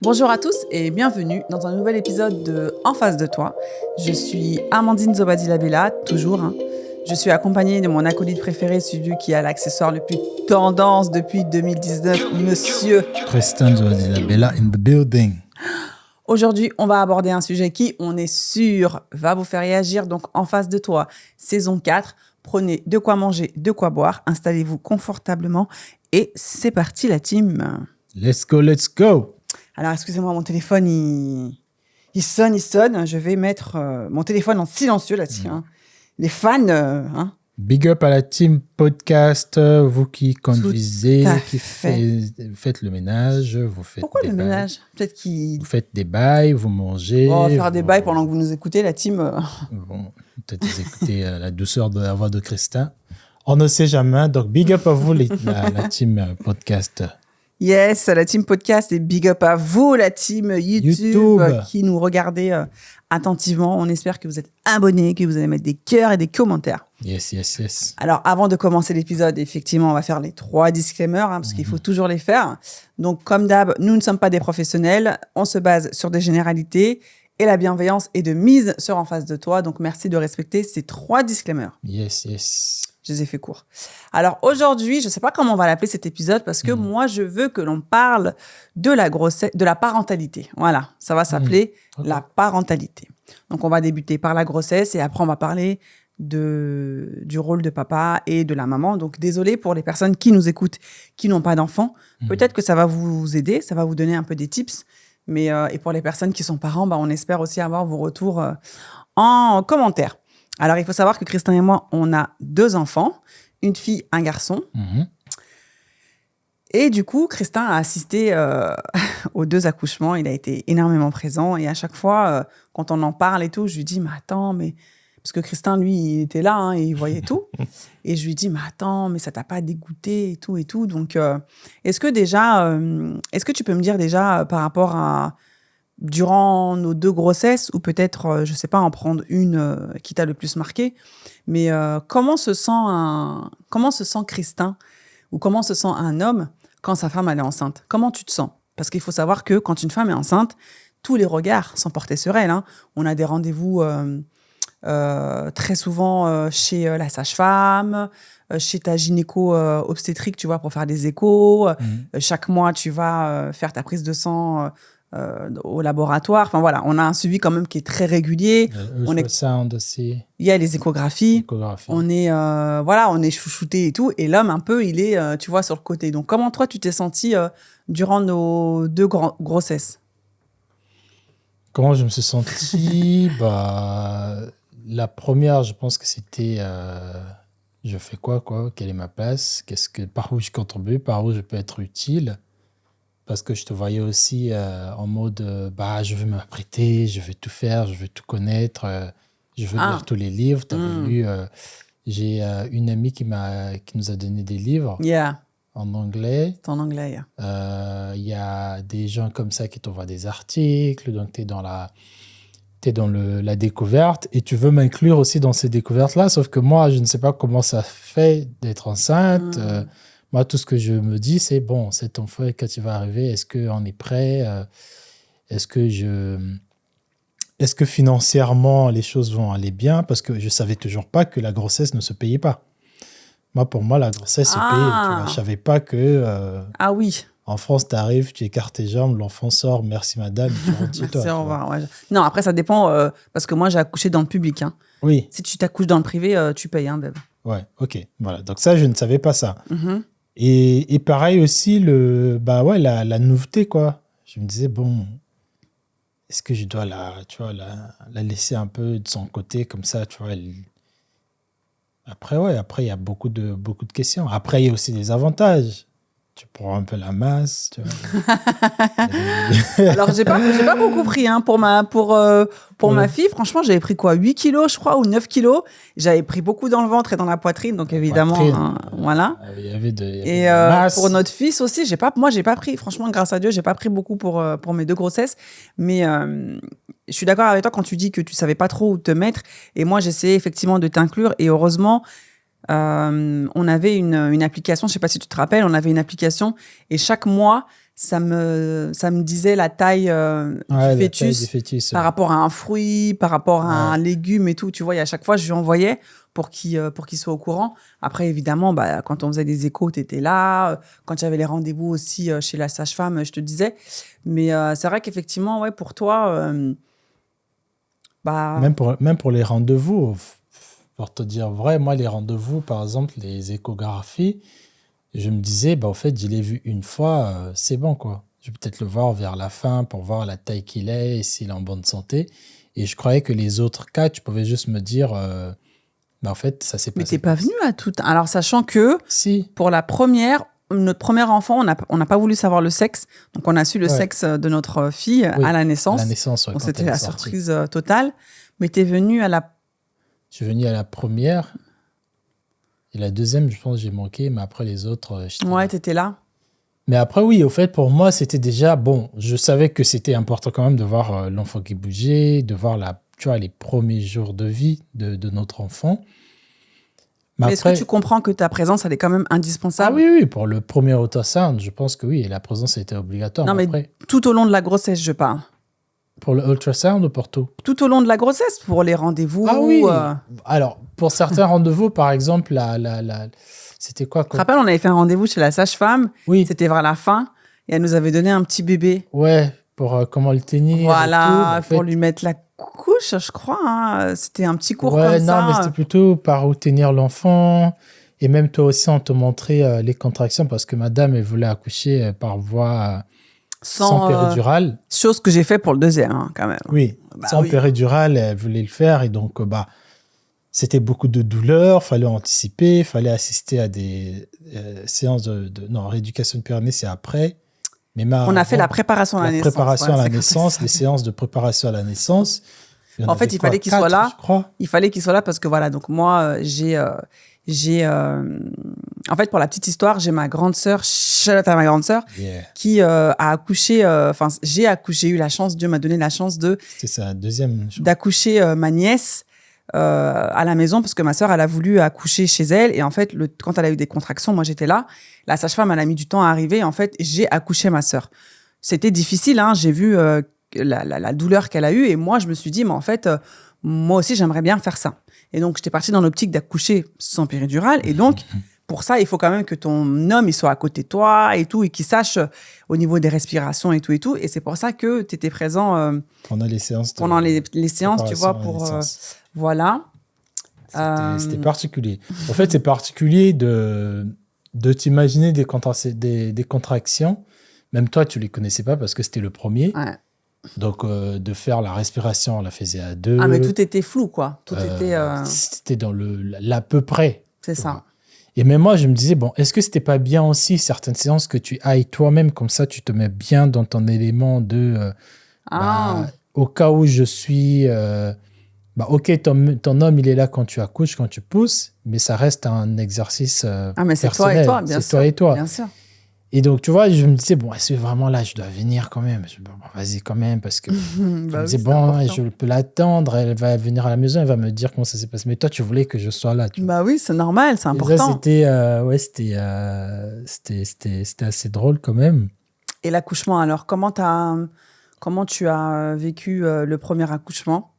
Bonjour à tous et bienvenue dans un nouvel épisode de En face de toi. Je suis Amandine Zobadi-Labella, toujours. Je suis accompagnée de mon acolyte préféré, celui qui a l'accessoire le plus tendance depuis 2019, monsieur Tristan Zobadi-Labella in the building. Aujourd'hui, on va aborder un sujet qui, on est sûr, va vous faire réagir. Donc, En face de toi, saison 4. Prenez de quoi manger, de quoi boire. Installez-vous confortablement. Et c'est parti, la team. Let's go, let's go. Alors, excusez-moi, mon téléphone, il sonne. Je vais mettre mon téléphone en silencieux là-dessus. Les fans, Big up à la team podcast, vous qui conduisez, qui faites le ménage, vous faites Pourquoi des le bails. ménage? Peut-être qu'il... Vous faites des bails, vous mangez. On va faire des bails pendant que vous nous écoutez, la team. Bon, peut-être vous écoutez la douceur de la voix de Christin. On ne sait jamais, donc big up à vous, la team podcast. Yes, la team podcast et big up à vous, la team YouTube. Qui nous regardez attentivement. On espère que vous êtes abonnés, que vous allez mettre des cœurs et des commentaires. Yes. Alors, avant de commencer l'épisode, effectivement, on va faire les 3 disclaimers, parce qu'il faut toujours les faire. Donc, comme d'hab, nous ne sommes pas des professionnels. On se base sur des généralités et la bienveillance est de mise sur En face de toi. Donc, merci de respecter ces 3 disclaimers. Yes. Je les ai fait courts. Alors aujourd'hui, je ne sais pas comment on va l'appeler cet épisode parce que moi, je veux que l'on parle de la grossesse, de la parentalité. Voilà, ça va s'appeler la parentalité. Donc on va débuter par la grossesse et après on va parler du rôle de papa et de la maman. Donc désolé pour les personnes qui nous écoutent, qui n'ont pas d'enfants. Peut-être que ça va vous aider, ça va vous donner un peu des tips. Mais et pour les personnes qui sont parents, on espère aussi avoir vos retours en commentaire. Alors, il faut savoir que Christin et moi, on a 2 enfants, une fille, un garçon. Et du coup, Christin a assisté aux 2 accouchements. Il a été énormément présent. Et à chaque fois, quand on en parle et tout, je lui dis, mais attends, mais... Parce que Christin, lui, il était là et il voyait tout. Et je lui dis, mais attends, mais ça t'a pas dégoûté et tout. Donc, est-ce que tu peux me dire déjà par rapport à... Durant nos 2 grossesses, ou peut-être, je ne sais pas, en prendre une qui t'a le plus marqué, mais comment se sent Christin ou comment se sent un homme quand sa femme elle est enceinte? Comment tu te sens? Parce qu'il faut savoir que quand une femme est enceinte, tous les regards sont portés sur elle. On a des rendez-vous très souvent chez la sage-femme, chez ta gynéco obstétrique, tu vois, pour faire des échos. Chaque mois, tu vas faire ta prise de sang au laboratoire. Enfin voilà, on a un suivi quand même qui est très régulier. Ultrasound aussi. Il y a les échographies. On est chouchouté et tout. Et l'homme, un peu, il est, tu vois, sur le côté. Donc, comment toi, tu t'es senti durant nos 2 grossesses? Comment je me suis senti? La première, je pense que c'était je fais quoi? Quelle est ma place? Par où je contribue? Par où je peux être utile? Parce que je te voyais aussi en mode je veux m'apprêter, je veux tout faire, je veux tout connaître, je veux lire tous les livres. J'ai une amie qui nous a donné des livres en anglais. C'est en anglais. Il y a des gens comme ça qui t'envoient des articles, donc tu es dans la découverte et tu veux m'inclure aussi dans ces découvertes-là, sauf que moi, je ne sais pas comment ça fait d'être enceinte. Moi, tout ce que je me dis, c'est bon, cet enfant, quand il va arriver, est-ce qu'on est prêt? Est-ce que financièrement, les choses vont aller bien? Parce que je ne savais toujours pas que la grossesse ne se payait pas. Pour moi, la grossesse se payait. Tu vois, je ne savais pas que... oui. En France, tu arrives, tu écartes tes jambes, l'enfant sort, merci madame, tu rentres chez toi. Au revoir, ouais. Non, après, ça dépend, parce que moi, j'ai accouché dans le public. Oui. Si tu t'accouches dans le privé, tu payes, Deb. Ouais, ok. Voilà. Donc ça, je ne savais pas ça. Et pareil aussi, la nouveauté, quoi. Je me disais, bon, est-ce que je dois la laisser un peu de son côté, comme ça, tu vois. Après, il y a beaucoup de questions. Après, il y a aussi des avantages. Tu prends un peu la masse, tu vois. Alors, j'ai pas beaucoup pris pour ma fille. Franchement, j'avais pris 8 kilos, je crois, ou 9 kilos. J'avais pris beaucoup dans le ventre et dans la poitrine, donc évidemment, voilà. Il y avait et pour notre fils aussi, j'ai pas pris. Franchement, grâce à Dieu, j'ai pas pris beaucoup pour mes 2 grossesses. Mais je suis d'accord avec toi quand tu dis que tu savais pas trop où te mettre. Et moi, j'essayais effectivement de t'inclure. Et heureusement, on avait une application, je sais pas si tu te rappelles, on avait une application et chaque mois, ça me disait la taille Ouais, du la taille fœtus du fœtus. par rapport à un fruit, par rapport à un légume et tout. Tu vois, et à chaque fois, je lui envoyais pour qu'il soit au courant. Après, évidemment, bah, quand on faisait des échos, tu étais là. Quand j'avais les rendez-vous aussi chez la sage-femme, je te disais. Mais c'est vrai qu'effectivement, ouais, pour toi, bah, Même pour les rendez-vous, pour te dire vrai, moi, les rendez-vous, par exemple, les échographies, je me disais, bah, en fait, je l'ai vu une fois, c'est bon, quoi. Je vais peut-être le voir vers la fin pour voir la taille qu'il est et s'il est en bonne santé. Et je croyais que les autres cas, tu pouvais juste me dire, bah, en fait, ça s'est mais passé t'es pas comme ça. venu à tout. Alors, sachant que Si, pour notre premier enfant, on n'a pas voulu savoir le sexe. Donc, on a su le Ouais. sexe de notre fille Oui, à la à naissance. la naissance, ouais, Donc, quand c'était elle est la sortie. surprise totale. Mais t'es venu à la... Je suis venu à la première. Et la deuxième, je pense que j'ai manqué, mais après les autres, j'étais Ouais, là. t'étais là. Mais après, oui, au fait, pour moi, c'était déjà bon. Je savais que c'était important quand même de voir l'enfant qui bougeait, de voir tu vois, les premiers jours de vie de notre enfant. Mais est-ce que après, tu comprends que ta présence, elle est quand même ah indispensable? oui, oui, pour le premier ultrasound, je pense que oui, la présence était obligatoire. Non, mais Après, tout au long de la grossesse, je parle. pour le ultrasound ou pour tout? Tout au long de la grossesse, pour les rendez-vous. Ah oui. Alors, pour certains rendez-vous, par exemple, c'était quoi Tu te rappelles, on avait fait un rendez-vous chez la sage-femme. Oui, C'était vers la fin. Et elle nous avait donné un petit bébé. ouais, pour comment le tenir et tout. Voilà, En pour fait, lui mettre la couche, je crois. Hein. C'était un petit cours ouais, comme non, mais ça. c'était plutôt par où tenir l'enfant. Et même toi aussi, on te montrait les contractions parce que madame, elle voulait accoucher par voie sans péridurale. Chose que j'ai fait pour le deuxième, hein, quand même. Oui, Bah sans oui. péridurale, elle voulait le faire. Et donc, bah, c'était beaucoup de douleur, fallait anticiper, fallait assister à des séances non, rééducation de périnée, c'est après. Mais On a fait la préparation à la naissance. préparation Ouais, à la c'est comme ça que naissance, ça les s'appelle. séances de préparation à la naissance. Il y en En fait, avait il quoi, fallait qu'il soit 4, là. je crois. Il fallait qu'il soit là parce que voilà, donc moi, en fait, pour la petite histoire, j'ai ma grande sœur, shout-out à ma grande sœur, Yeah. qui a accouché, j'ai eu la chance, Dieu m'a donné la chance C'était sa deuxième, je crois. d'accoucher ma nièce à la maison parce que ma sœur, elle a voulu accoucher chez elle. Et en fait, quand elle a eu des contractions, moi, j'étais là. La sage-femme, elle a mis du temps à arriver. En fait, j'ai accouché ma sœur. C'était difficile, hein. J'ai vu la douleur qu'elle a eue et moi, je me suis dit, mais en fait, moi aussi, j'aimerais bien faire ça. Et donc, j'étais partie dans l'optique d'accoucher sans péridurale. Et donc, pour ça, il faut quand même que ton homme, il soit à côté de toi et tout, et qu'il sache au niveau des respirations et tout et tout. Et c'est pour ça que tu étais présent Pendant les séances. pendant les séances, tu vois, préparation à la pour... naissance. voilà. C'était particulier. En fait, c'est particulier de t'imaginer des contractions. Même toi, tu les connaissais pas parce que c'était le premier. Ouais. Donc, de faire la respiration, on la faisait à deux. Ah, mais tout était flou, quoi. Tout était... C'était dans l'à peu près. c'est tu ça. vois. Et même moi, je me disais, bon, est-ce que c'était pas bien aussi certaines séances que tu ailles toi-même, comme ça, tu te mets bien dans ton élément de... Ah, au cas où je suis... ok, ton homme, il est là quand tu accouches, quand tu pousses, mais ça reste un exercice ah, mais c'est toi personnel. et toi, bien sûr. C'est toi et toi. Bien sûr. Et donc, tu vois, je me disais, bon, est-ce que vraiment là, je dois venir quand même? Bon, vas-y quand même, parce que je me disais, bon, je peux l'attendre, elle va venir à la maison, elle va me dire comment ça s'est passé. Mais toi, tu voulais que je sois là. Tu vois. Bah oui, c'est normal, c'est Et important. ça, c'était assez drôle quand même. Et l'accouchement, alors, comment tu as vécu le premier accouchement?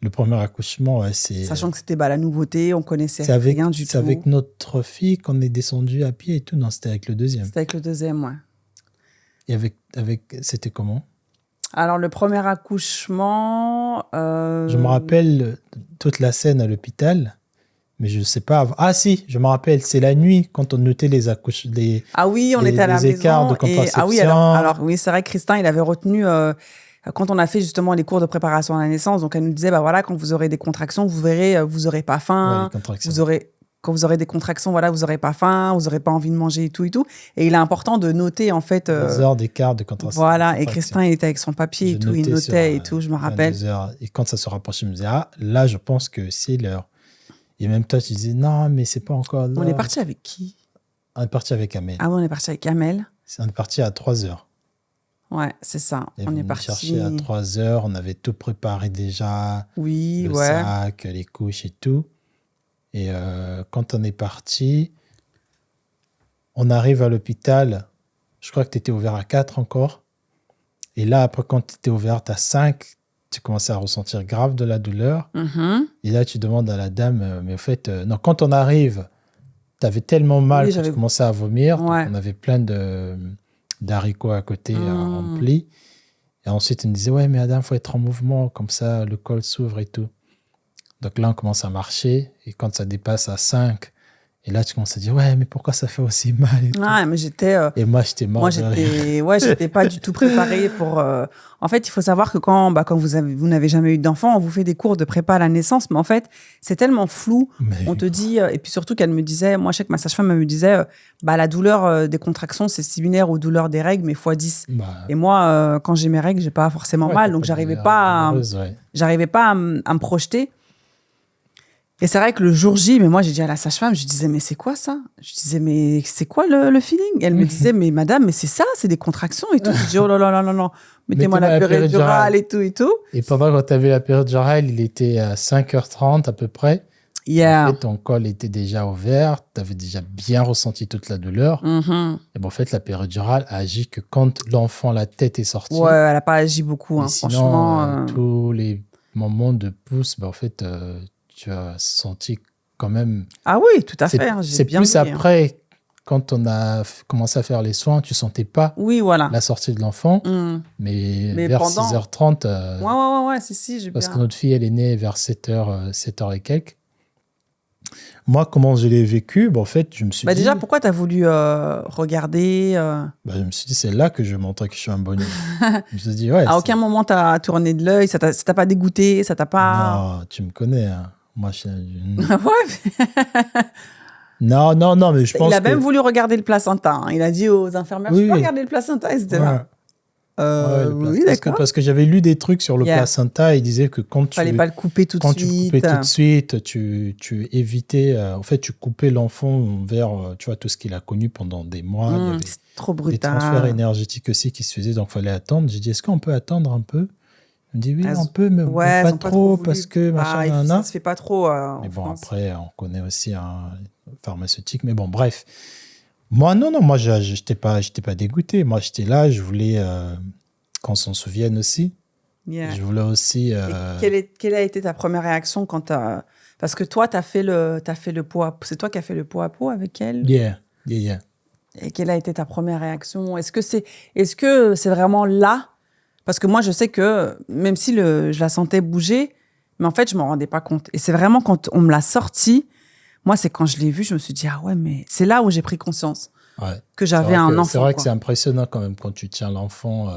Le premier accouchement, ouais, c'est... Sachant que c'était la nouveauté, on connaissait C'est avec, rien du tout. c'est avec notre fille qu'on est descendu à pied et tout. Non, c'était avec le deuxième. C'était avec le deuxième, ouais. Et c'était comment? Alors, le premier accouchement... Je me rappelle toute la scène à l'hôpital, mais je ne sais pas. Ah si, je me rappelle, c'est la nuit quand on notait les Ah oui, on était à la les écarts maison. de contraception. Ah oui, alors oui, c'est vrai que Christin, il avait retenu... quand on a fait justement les cours de préparation à la naissance, donc elle nous disait, bah voilà, quand vous aurez des contractions, vous verrez, vous aurez pas Ouais, faim, les contractions. quand vous aurez des contractions, voilà, vous aurez pas faim, vous aurez pas envie de manger et tout et tout. Et il est important de noter en fait. 2 heures d'écart de contraception. Voilà, et Christin, il était avec son papier et Je tout, il notais notait et sur, tout, je me rappelle. 22 heures. Et quand ça se rapprochait, je me disais, ah, là, je pense que c'est l'heure. Et même toi, tu disais, non, mais c'est pas encore l'heure. On est parti avec qui? On est parti avec Amel. Ah oui, on est parti avec Amel. On est parti à 3 heures. Ouais, c'est ça. Et on est me parti. chercher à 3 heures. On avait tout préparé déjà. Oui, Le ouais. sac, les couches et tout. Et quand on est parti, on arrive à l'hôpital. je crois que tu étais ouvert à 4 encore. Et là, après, quand tu étais ouverte à 5, tu commençais à ressentir grave de la douleur. Et là, tu demandes à la dame, mais au fait, non, quand on arrive, tu avais tellement mal que tu commençais à vomir. Ouais. Donc, on avait plein d'haricots à côté remplis. Et ensuite, on me disait, ouais, mais madame, il faut être en mouvement, comme ça, le col s'ouvre et tout. Donc là, on commence à marcher. Et quand ça dépasse à 5, et là, tu commences à dire, ouais, mais pourquoi ça fait aussi mal et tout. Mais j'étais... Et moi, j'étais mort. J'étais pas du tout préparée pour... En fait, il faut savoir que quand vous n'avez jamais eu d'enfant, on vous fait des cours de prépa à la naissance, mais en fait, c'est tellement flou. On te dit... et puis surtout qu'elle me disait... Moi, je sais que ma sage-femme me disait, la douleur des contractions, c'est similaire aux douleurs des règles, mais x10. Et moi, quand j'ai mes règles, j'ai pas forcément mal, donc j'arrivais pas à me projeter. Et c'est vrai que le jour J, mais moi, j'ai dit à la sage-femme, je disais, mais c'est quoi ça? Je disais, mais c'est quoi le feeling? Elle me disait, mais madame, mais c'est ça, c'est des contractions et tout. Je dis, oh là là là là là, mettez-moi la péridurale et tout et tout. Et pendant quand tu avais la péridurale, il était à 5h30 à peu près. Yeah. En fait, ton col était déjà ouvert, tu avais déjà bien ressenti toute la douleur. Et en fait, la péridurale agit que quand l'enfant, la tête est sortie. Ouais, elle n'a pas agi beaucoup, sinon, franchement. Tous les moments de pouce, en fait... tu as senti quand même... Ah oui, tout à fait. C'est plus après, quand on a commencé à faire les soins, tu ne sentais pas la sortie de l'enfant. Mais vers 6h30... Ouais, si, parce que notre fille, elle est née vers 7h et quelques. Moi, comment je l'ai vécu, en fait, je me suis dit... Déjà, pourquoi tu as voulu regarder Je me suis dit, c'est là que je montrais que je suis un bonhomme. Je me suis dit, ouais... À aucun moment, tu as tourné de l'œil, ça t'a pas dégoûté, ça t'a pas... Non, tu me connais, hein. Moi, je... Ouais. Non, mais je pense Il a même voulu regarder le placenta. Hein. Il a dit aux infirmières, je peux regarder le placenta, etc. Oui, d'accord. Parce que j'avais lu des trucs sur le placenta et il disait que quand fallait pas le couper tout de suite. Quand tu coupais tout de suite, tu évitais... en fait, tu coupais l'enfant vers tout ce qu'il a connu pendant des mois. Il y avait c'est trop brutal. des transferts énergétiques aussi qui se faisaient, donc il fallait attendre. J'ai dit, est-ce qu'on peut attendre un peu? Il me dit, oui, on peut, mais pas trop, parce que machin, ça se fait pas trop mais bon, après, on connaît aussi un pharmaceutique. Mais bon, bref. Moi, moi, je n'étais pas dégoûté. Moi, j'étais là, je voulais qu'on s'en souvienne aussi. Yeah. Je voulais aussi... Quelle a été ta première réaction quand tu as... Parce que toi, tu as fait le pot c'est toi qui as fait le pot à pot avec elle? Yeah. Et quelle a été ta première réaction? Est-ce que c'est vraiment là? Parce que moi, je sais que même si je la sentais bouger, mais en fait, je m'en rendais pas compte. Et c'est vraiment quand on me l'a sorti, moi, c'est quand je l'ai vue, je me suis dit, ah ouais, mais c'est là où j'ai pris conscience que j'avais un enfant. C'est vrai que c'est impressionnant quand même quand tu tiens l'enfant.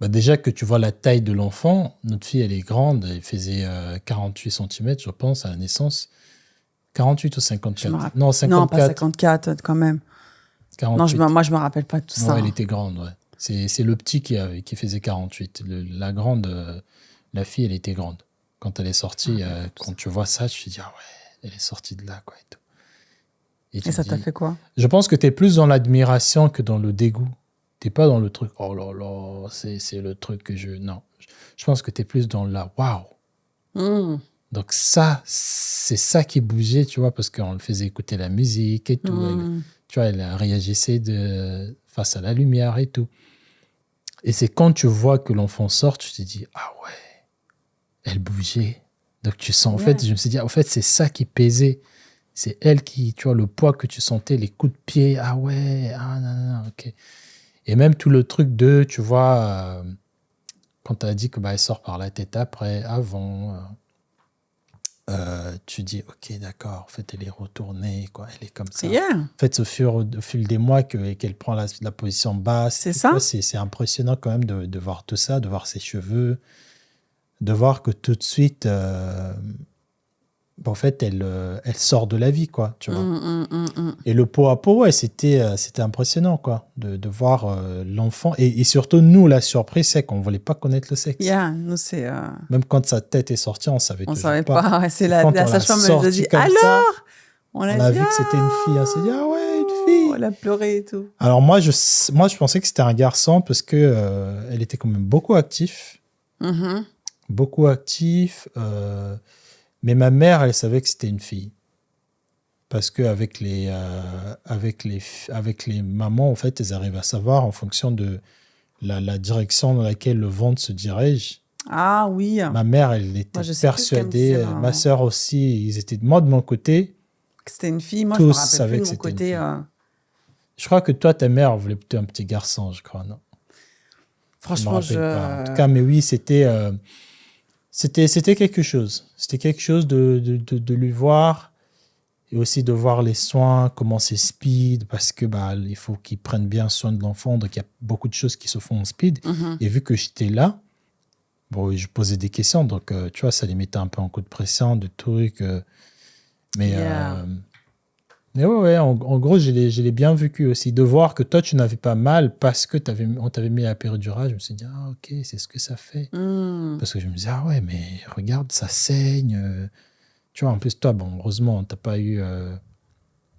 Déjà que tu vois la taille de l'enfant, notre fille, elle est grande, elle faisait 48 cm, je pense, à la naissance. 48 ou 54? Non, 54. Non, pas 54, quand même. 48. Non, moi, je me rappelle pas de tout ça. Elle était grande, ouais. C'est le petit qui faisait 48. La grande, la fille, elle était grande. Quand elle est sortie, quand tu vois ça, tu te dis, ah ouais, elle est sortie de là, quoi. Et ça t'a fait quoi? Je pense que tu es plus dans l'admiration que dans le dégoût. Tu n'es pas dans le truc, oh là là, c'est le truc que je... Non. Je pense que tu es plus dans la waouh. Donc ça, c'est ça qui bougeait, tu vois, parce qu'on le faisait écouter la musique et tout. Elle réagissait face à la lumière et tout. Et c'est quand tu vois que l'enfant sort, tu te dis, ah ouais, elle bougeait. Donc tu sens, en fait, je me suis dit, en fait, c'est ça qui pesait. C'est elle qui, tu vois, le poids que tu sentais, les coups de pied, ah ouais, ah non, ok. Et même tout le truc de, tu vois, quand tu as dit que elle sort par la tête après, avant, tu dis, ok, d'accord, en fait, elle est retournée, quoi, elle est comme ça. En fait, au fil des mois qu'elle prend la position basse, c'est ça. C'est impressionnant quand même de voir tout ça, de voir ses cheveux, de voir que tout de suite, en fait, elle sort de la vie, quoi, tu vois. Et le pot à pot, c'était impressionnant, quoi, de voir l'enfant. Et surtout, nous, la surprise, c'est qu'on ne voulait pas connaître le sexe. Nous, c'est... Même quand sa tête est sortie, on ne savait toujours pas. On ne savait pas. C'est la sage-femme qui nous a dit, alors ça, on a vu que c'était une fille. On s'est dit, ah ouais, une fille. Elle a pleuré et tout. Alors moi, je pensais que c'était un garçon parce que elle était quand même beaucoup active. Beaucoup active. Mais ma mère, elle savait que c'était une fille. Parce qu'avec avec les mamans, en fait, elles arrivent à savoir en fonction de la direction dans laquelle le ventre se dirige. Ah oui. Ma mère, elle Moi, était je sais plus ce qu'elle me disait, persuadée, ma ma maman. sœur aussi, ils étaient, moi de mon côté, Que c'était une fille. Moi, je me tous rappelle plus savaient de que mon c'était une côté. fille. Je crois que toi, ta mère voulait plutôt un petit garçon, je crois, non? Je me Franchement, rappelle pas. En tout cas, mais oui, c'était quelque chose. C'était quelque chose de lui voir et aussi de voir les soins, comment c'est speed, parce que bah, il faut qu'ils prennent bien soin de l'enfant, donc il y a beaucoup de choses qui se font en speed. Mhm. Et vu que j'étais là, bon, je posais des questions, donc tu vois, ça les mettait un peu en coup de pression, de trucs. Mais, Yeah. euh, mais ouais, en gros, je l'ai bien vécu aussi. De voir que toi, tu n'avais pas mal parce que on t'avait mis à la péridurale, je me suis dit, ah ok, c'est ce que ça fait. Hmm. Parce que je me disais, ah ouais, mais regarde, ça saigne. Tu vois, en plus, toi, bon, heureusement, t'as pas eu,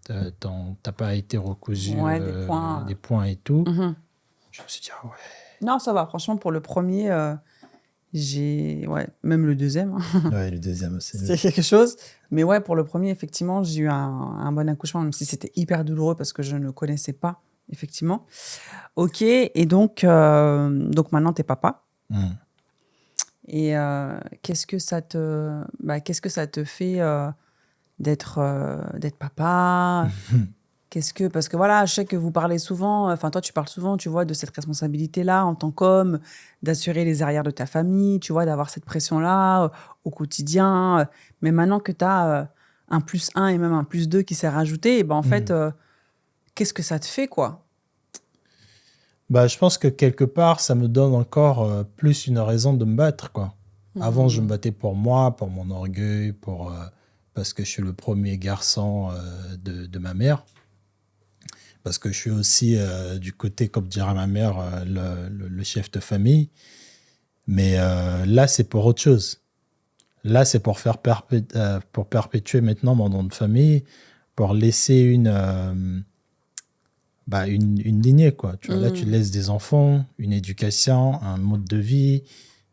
t'as pas été recousu Ouais, des points et tout. Mhm. Je me suis dit, ah ouais. Non, ça va. Franchement, pour le premier, ouais, même le deuxième, hein, Ouais, le deuxième aussi. c'est quelque chose. Mais ouais, pour le premier, effectivement, j'ai eu un bon accouchement, même si c'était hyper douloureux parce que je ne connaissais pas, effectivement. Ok, et donc maintenant, t'es papa. Mm. Et qu'est-ce que ça te fait d'être papa? Parce que voilà, je sais que vous parlez souvent, enfin toi tu parles souvent, tu vois, de cette responsabilité-là en tant qu'homme, d'assurer les arrières de ta famille, tu vois, d'avoir cette pression-là au quotidien. Mais maintenant que tu as un plus un et même un plus 2 qui s'est rajouté, et ben en fait, qu'est-ce que ça te fait, quoi? Bah, je pense que quelque part, ça me donne encore plus une raison de me battre, quoi. Avant, je me battais pour moi, pour mon orgueil, parce que je suis le premier garçon de ma mère. Parce que je suis aussi du côté, comme dirait ma mère, le chef de famille. Mais là, c'est pour autre chose. Là, c'est pour pour perpétuer maintenant mon nom de famille, pour laisser une lignée, quoi. Tu vois, là, tu laisses des enfants, une éducation, un mode de vie,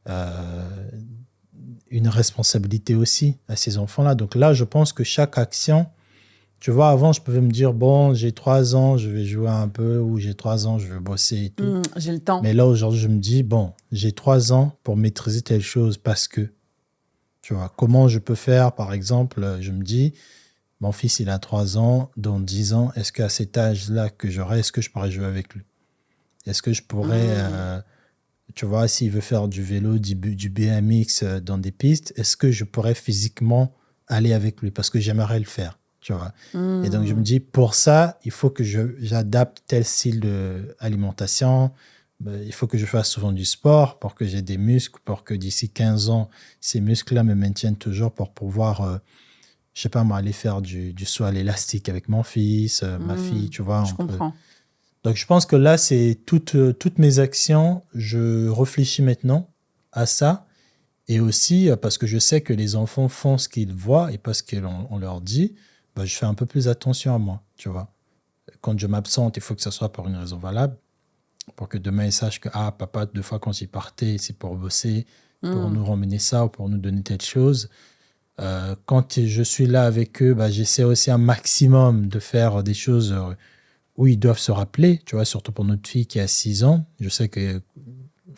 euh, une responsabilité aussi à ces enfants-là. Donc là, je pense que chaque action, tu vois, avant, je pouvais me dire, bon, j'ai 3 ans, je vais jouer un peu, ou j'ai 3 ans, je vais bosser et tout. J'ai le temps. Mais là, aujourd'hui, je me dis, bon, j'ai 3 ans pour maîtriser telle chose parce que, tu vois, comment je peux faire, par exemple, je me dis, mon fils, il a 3 ans, dans 10 ans, est-ce qu'à cet âge-là que j'aurai, est-ce que je pourrais jouer avec lui? Est-ce que je pourrais, tu vois, s'il veut faire du vélo, du BMX dans des pistes, est-ce que je pourrais physiquement aller avec lui? Parce que j'aimerais le faire, tu vois. Et donc, je me dis, pour ça, il faut que j'adapte tel style d'alimentation. Il faut que je fasse souvent du sport pour que j'ai des muscles, pour que d'ici 15 ans, ces muscles-là me maintiennent toujours pour pouvoir, je sais pas moi, aller faire du saut à l'élastique avec mon fils, ma fille, tu vois. Je comprends. Donc, je pense que là, c'est toutes mes actions. Je réfléchis maintenant à ça. Et aussi, parce que je sais que les enfants font ce qu'ils voient et pas ce qu'on leur dit, bah, je fais un peu plus attention à moi, tu vois. Quand je m'absente, il faut que ce soit pour une raison valable, pour que demain, ils sachent que, ah, papa, 2 fois quand il partait, c'est pour bosser, pour nous ramener ça ou pour nous donner telle chose. Quand je suis là avec eux, bah, j'essaie aussi un maximum de faire des choses où ils doivent se rappeler, tu vois, surtout pour notre fille qui a 6 ans. Je sais que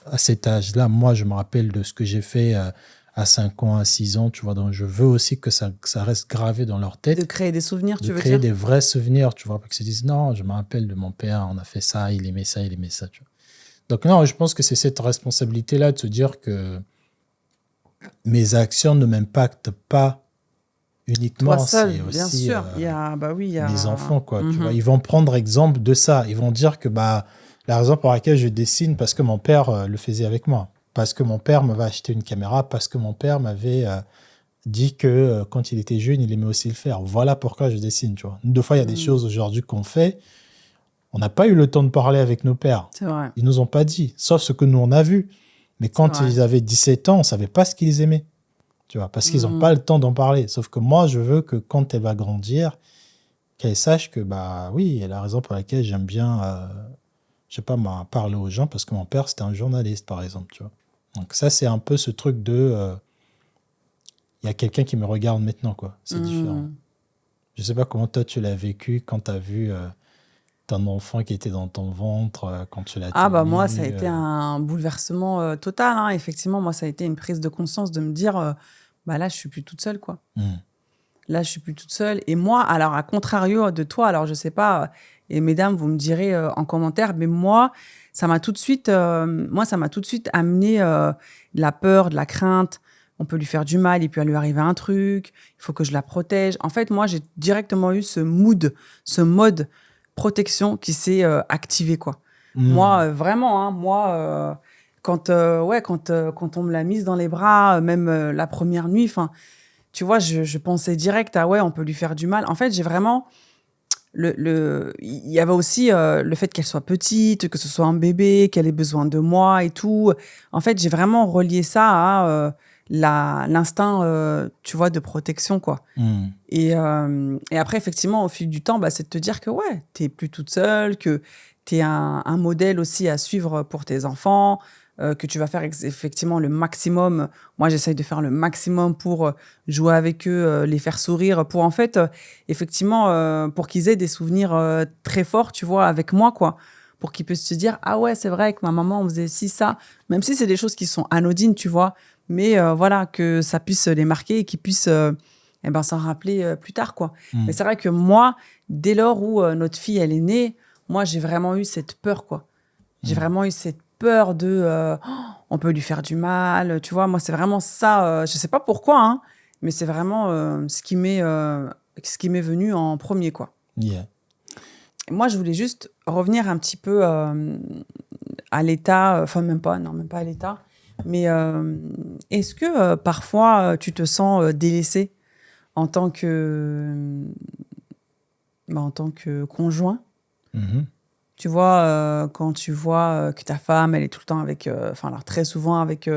à cet âge-là, moi, je me rappelle de ce que j'ai fait à 5 ans, à 6 ans, tu vois. Donc, je veux aussi que ça reste gravé dans leur tête. De créer des souvenirs, tu De veux créer dire? des vrais souvenirs, tu vois, pas qu'ils se disent, non, je me rappelle de mon père, on a fait ça, il aimait ça, il aimait ça, tu vois. Donc, non, je pense que c'est cette responsabilité-là de se dire que mes actions ne m'impactent pas Toi uniquement, seul, c'est bien aussi sûr. Bah oui, il y mes a... enfants, quoi. Tu vois, ils vont prendre exemple de ça. Ils vont dire que bah, la raison pour laquelle je dessine, parce que mon père le faisait avec moi. Parce que mon père m'avait acheté une caméra, parce que mon père m'avait dit que quand il était jeune, il aimait aussi le faire. Voilà pourquoi je dessine, tu vois. 2 fois, il y a des choses aujourd'hui qu'on fait. On n'a pas eu le temps de parler avec nos pères. C'est vrai. Ils nous ont pas dit, sauf ce que nous, on a vu. Mais quand vrai. ils avaient 17 ans, on ne savait pas ce qu'ils aimaient. Tu vois, parce qu'ils n'ont pas le temps d'en parler. Sauf que moi, je veux que quand elle va grandir, qu'elle sache que, bah oui, elle a raison pour laquelle j'aime bien, je sais pas moi, parler aux gens, parce que mon père, c'était un journaliste, par exemple, tu vois. Donc ça, c'est un peu ce truc de, il y a quelqu'un qui me regarde maintenant, quoi. C'est différent. Je sais pas comment toi tu l'as vécu quand tu as vu ton enfant qui était dans ton ventre, quand tu l'as Ah bah tenu. moi, ça a été un bouleversement total, hein. Effectivement, moi, ça a été une prise de conscience de me dire, bah là, je suis plus toute seule, quoi. Là, je suis plus toute seule. Et moi, alors, à contrario de toi, alors je sais pas, et mesdames, vous me direz en commentaire, mais moi, ça m'a tout de suite amené de la peur, de la crainte. On peut lui faire du mal, il peut lui arriver un truc, il faut que je la protège. En fait, moi, j'ai directement eu ce mode protection qui s'est activé, quoi. Moi, vraiment, hein, moi, quand on me l'a mise dans les bras, même la première nuit, enfin, tu vois, je pensais direct à ouais, on peut lui faire du mal. En fait, j'ai vraiment il y avait aussi le fait qu'elle soit petite, que ce soit un bébé, qu'elle ait besoin de moi et tout. En fait, j'ai vraiment relié ça à l'instinct, tu vois, de protection, quoi. Et après, effectivement, au fil du temps, bah, c'est de te dire que ouais, t'es plus toute seule, que t'es un modèle aussi à suivre pour tes enfants, que tu vas faire effectivement le maximum. Moi, j'essaye de faire le maximum pour jouer avec eux, les faire sourire, pour en fait, effectivement, pour qu'ils aient des souvenirs très forts, tu vois, avec moi, quoi. Pour qu'ils puissent se dire, ah ouais, c'est vrai que ma maman, on faisait ci, ça. Même si c'est des choses qui sont anodines, tu vois. Mais voilà, que ça puisse les marquer et qu'ils puissent s'en rappeler plus tard, quoi. Mais c'est vrai que moi, dès lors où notre fille, elle est née, moi, j'ai vraiment eu cette peur, quoi. J'ai vraiment eu cette peur de on peut lui faire du mal, tu vois. Moi, c'est vraiment ça. Je sais pas pourquoi, hein, mais c'est vraiment ce qui m'est venu en premier, quoi. Yeah. Et moi, je voulais juste revenir un petit peu à l'état, enfin même pas à l'état, mais est-ce que parfois tu te sens délaissé en tant que conjoint? Tu vois, quand tu vois que ta femme, elle est tout le temps avec, alors très souvent avec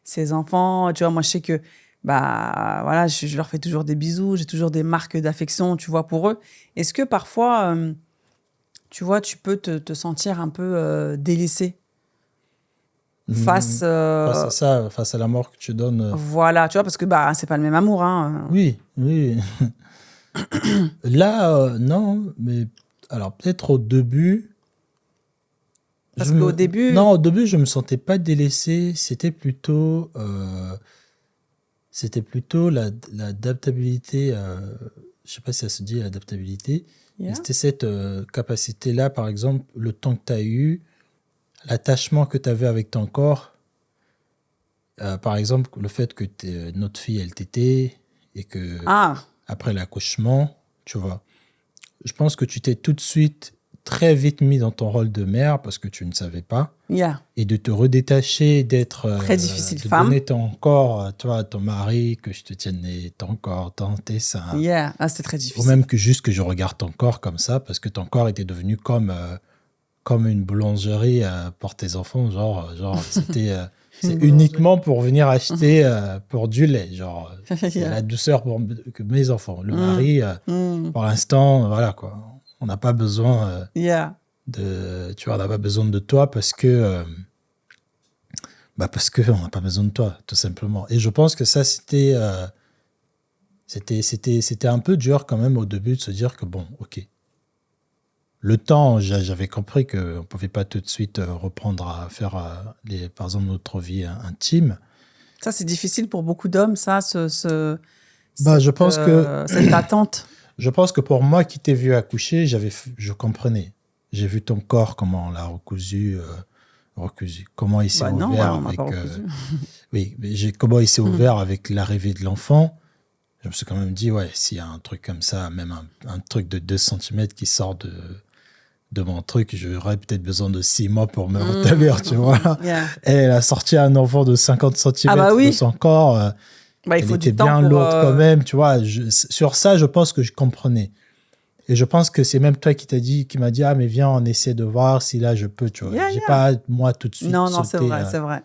ses enfants, tu vois, moi je sais que, bah voilà, je leur fais toujours des bisous, j'ai toujours des marques d'affection, tu vois, pour eux. Est-ce que parfois, tu vois, tu peux te sentir un peu délaissé face à ça, face à l'amour que tu donnes. Voilà, tu vois, parce que bah c'est pas le même amour, hein. Oui. Là, non, mais alors peut-être au début. Parce qu'au début. Non, au début, je me sentais pas délaissé. C'était plutôt l'adaptabilité. Je sais pas si ça se dit l'adaptabilité. Yeah. C'était cette capacité-là, par exemple, le temps que tu as eu, l'attachement que tu avais avec ton corps. Par exemple, le fait que notre fille, elle t'était et que après l'accouchement, tu vois, je pense que tu t'es tout de suite très vite mis dans ton rôle de mère parce que tu ne savais pas. Yeah. Et de te redétacher, d'être... très difficile, de femme. donner ton corps, toi, à ton mari, que je te tienne ton corps, tes seins. Yeah, c'était très difficile. Ou même que juste que je regarde ton corps comme ça, parce que ton corps était devenu comme une boulangerie pour tes enfants. Genre c'était... c'est uniquement pour venir acheter pour du lait. Genre, c'est la douceur que mes enfants. Le mari, pour l'instant, voilà quoi. On n'a pas besoin tu vois, on n'a pas besoin de toi parce que on n'a pas besoin de toi, tout simplement. Et je pense que ça, c'était un peu dur quand même au début de se dire que bon, ok. Le temps, j'avais compris qu'on ne pouvait pas tout de suite reprendre à faire, par exemple, notre vie intime. Ça, c'est difficile pour beaucoup d'hommes, ça, je pense que cette attente. Je pense que pour moi qui t'ai vu accoucher, je comprenais. J'ai vu ton corps, comment on l'a recousu, comment il s'est ouvert avec. Oui, comment il s'est ouvert avec l'arrivée de l'enfant. Je me suis quand même dit, ouais, s'il y a un truc comme ça, même un truc de 2 cm qui sort de mon truc, j'aurais peut-être besoin de 6 mois pour me rétablir, tu vois. Yeah. Et elle a sorti un enfant de 50 cm de son corps. Il faut était du temps bien pour, lourde quand même, tu vois. Sur ça, je pense que je comprenais. Et je pense que c'est même toi qui m'a dit, ah, mais viens, on essaie de voir si là, je peux, tu vois. J'ai pas, moi, tout de suite Non, sauté, c'est vrai.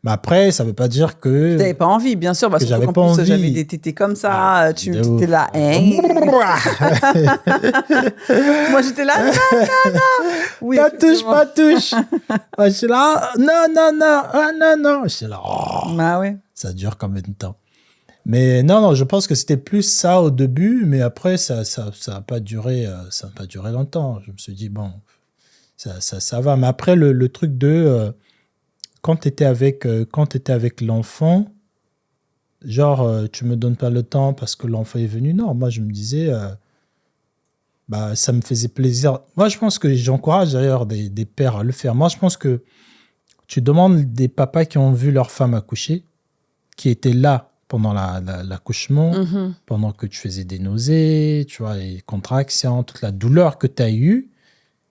Mais après, ça veut pas dire que... Tu n'avais pas envie, bien sûr. Parce que j'avais en pas plus, envie. J'avais des tétés comme ça. Tu étais là. Moi, j'étais là. Non. Oui, pas touche. Je suis là, non. Je suis là, Bah ouais. ça dure combien de temps? Mais non, je pense que c'était plus ça au début, mais après, ça a pas duré, ça a pas duré longtemps. Je me suis dit, bon, ça va. Mais après, le truc de, quand tu étais avec l'enfant, genre, tu me donnes pas le temps parce que l'enfant est venu. Non, moi, je me disais, bah, ça me faisait plaisir. Moi, je pense que j'encourage d'ailleurs des pères à le faire. Moi, je pense que tu demandes des papas qui ont vu leur femme accoucher, qui étaient là pendant l'accouchement, pendant que tu faisais des nausées, tu vois, les contractions, toute la douleur que tu as eue.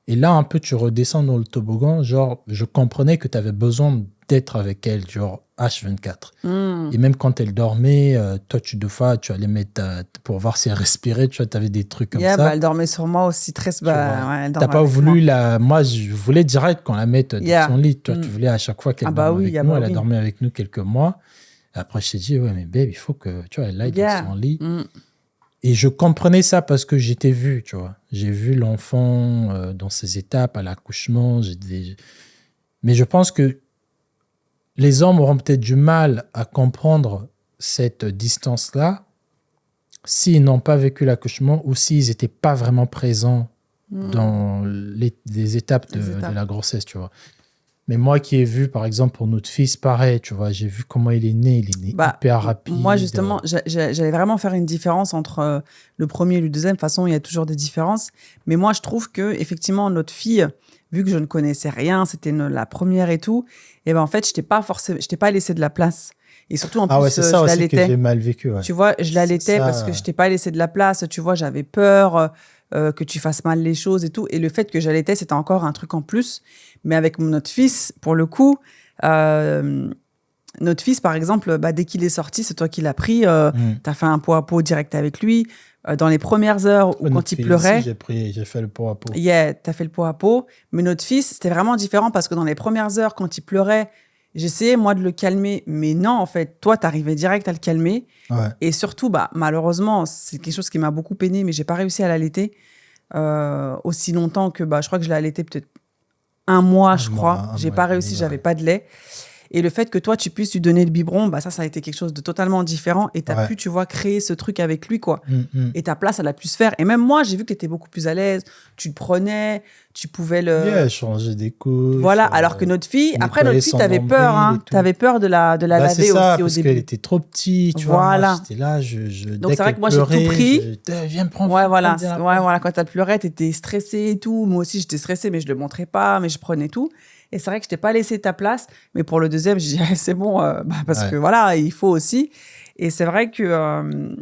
Et là, un peu, tu redescends dans le toboggan. Genre, je comprenais que tu avais besoin d'être avec elle, genre H24. Et même quand elle dormait, toi, deux fois, tu allais mettre pour voir si elle respirait. Tu vois, tu avais des trucs comme ça. Bah, elle dormait sur moi aussi très. Bah, ouais, elle t'as dormait pas avec voulu moi. Moi, je voulais direct qu'on la mette dans son lit. Toi, tu voulais à chaque fois qu'elle dorme avec nous. Bah Elle a dormi avec nous quelques mois. Après, je t'ai dit, ouais, mais babe, il faut que, tu vois, elle aille dans son lit. Et je comprenais ça parce que j'étais vu, tu vois. J'ai vu l'enfant dans ses étapes à l'accouchement. Mais je pense que les hommes auront peut-être du mal à comprendre cette distance-là s'ils n'ont pas vécu l'accouchement ou s'ils n'étaient pas vraiment présents dans les étapes de la grossesse, tu vois. Mais moi qui ai vu, par exemple, pour notre fils, pareil, tu vois, j'ai vu comment il est né hyper rapide. Moi, justement, j'allais vraiment faire une différence entre le premier et le deuxième. De toute façon, il y a toujours des différences. Mais moi, je trouve que effectivement, notre fille, vu que je ne connaissais rien, c'était la première et tout, et ben en fait, je t'ai pas laissé de la place. Et surtout, en plus, c'est ça je aussi l'allaitais. que j'ai mal vécu. Ouais. Tu vois, je l'allaitais parce que je t'ai pas laissé de la place. Tu vois, j'avais peur que tu fasses mal les choses et tout. Et le fait que j'allaitais, c'était encore un truc en plus. Mais avec notre fils, pour le coup, notre fils, par exemple, bah, dès qu'il est sorti, c'est toi qui l'as pris. Tu as fait un pot à pot direct avec lui. Dans les premières heures où quand il pleurait... J'ai fait le pot à pot. Yeah, tu as fait le pot à pot. Mais notre fils, c'était vraiment différent parce que dans les premières heures, quand il pleurait, j'essayais, moi, de le calmer. Mais non, en fait, toi, tu arrivais direct à le calmer. Ouais. Et surtout, bah, malheureusement, c'est quelque chose qui m'a beaucoup peiné, mais j'ai pas réussi à l'allaiter aussi longtemps que... Bah, je crois que je l'ai allaité peut-être un mois, je crois. J'ai pas réussi, j'avais pas de lait. Et le fait que toi, tu puisses lui donner le biberon, bah ça a été quelque chose de totalement différent. Et tu as pu, tu vois, créer ce truc avec lui, quoi. Et ta place, elle a pu se faire. Et même moi, j'ai vu que tu étais beaucoup plus à l'aise. Tu le prenais, tu pouvais le... changer des couches. Voilà, alors que notre fille... Après, notre fille, t'avais peur, hein. T'avais peur de la laver aussi au début. Parce qu'elle était trop petite, tu vois. Moi, j'étais là, donc, c'est vrai que moi, j'ai tout pris. Viens me prendre. Ouais, voilà. Quand elle pleurait, t'étais stressée et tout. Moi aussi, j'étais stressée, mais je le montrais pas, mais je prenais tout. Et c'est vrai que je t'ai pas laissé ta place, mais pour le deuxième, je dis c'est bon, parce que voilà, il faut aussi. Et c'est vrai que,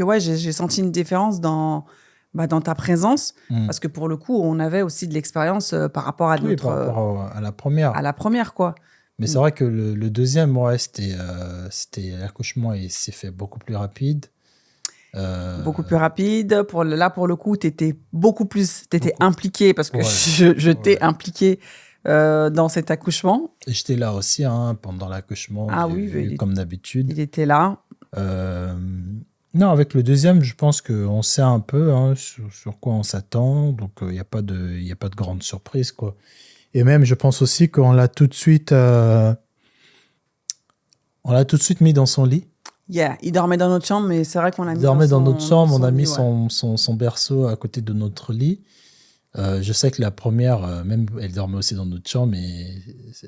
ouais, j'ai senti une différence dans ta présence, parce que pour le coup, on avait aussi de l'expérience par rapport à par rapport à la première. À la première, quoi. Mais c'est vrai que le deuxième, c'était l'accouchement, et s'est fait beaucoup plus rapide. Beaucoup plus rapide. Pour le coup, t'étais impliqué, parce que je t'ai impliqué dans cet accouchement. Et j'étais là aussi pendant l'accouchement. Ah oui, comme d'habitude. Il était là. Non, avec le deuxième, je pense qu'on sait un peu sur quoi on s'attend. Donc, il n'y a pas de grande surprise, quoi. Et même, je pense aussi qu'on l'a tout de suite mis dans son lit. Yeah, il dormait dans notre chambre, mais c'est vrai qu'on a mis dans notre chambre, on a mis son berceau à côté de notre lit. Je sais que la première, même elle dormait aussi dans notre chambre, mais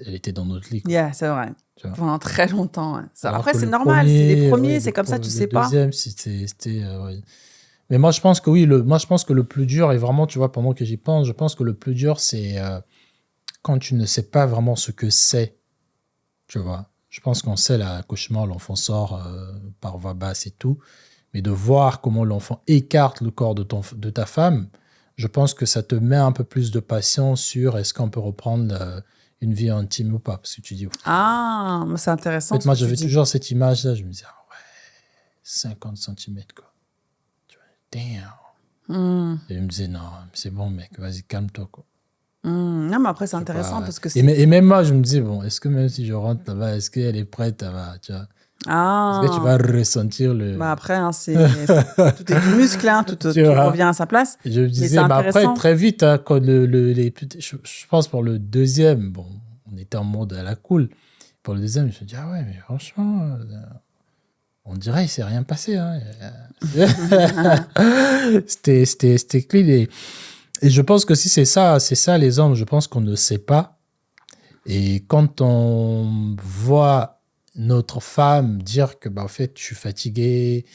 elle était dans notre lit. Yeah, c'est vrai. Pendant très longtemps. Ouais. Après, c'est c'est normal. Les premiers, c'est comme ça, tu sais pas. Le deuxième, c'était. Mais moi, je pense que oui. Moi, je pense que le plus dur, et vraiment, tu vois, pendant que j'y pense, je pense que le plus dur, c'est quand tu ne sais pas vraiment ce que c'est. Tu vois. Je pense qu'on sait l'accouchement, l'enfant sort par voie basse et tout. Mais de voir comment l'enfant écarte le corps de ta femme, je pense que ça te met un peu plus de patience sur est-ce qu'on peut reprendre une vie intime ou pas. Parce que tu dis... Ah, c'est intéressant. En fait, moi, j'avais toujours cette image-là. Je me disais, 50 cm, quoi. Tu vois, damn. Et je me disais, non, c'est bon, mec, vas-y, calme-toi, quoi. Non, mais après, c'est intéressant parce que c'est... Et même moi, je me disais, bon, est-ce que même si je rentre là-bas, est-ce qu'elle est prête, tu vois, est-ce que tu vas ressentir le... après, tout est du muscle, tout revient à sa place. Et je me disais, après, très vite, quand je pense pour le deuxième, bon, on était en mode à la cool. Pour le deuxième, je me dis, ah ouais, mais franchement, On dirait, il s'est rien passé. Hein. C'était clean. Et je pense que si c'est ça, les hommes, je pense qu'on ne sait pas. Et quand on voit notre femme dire que, en fait, je suis fatigué,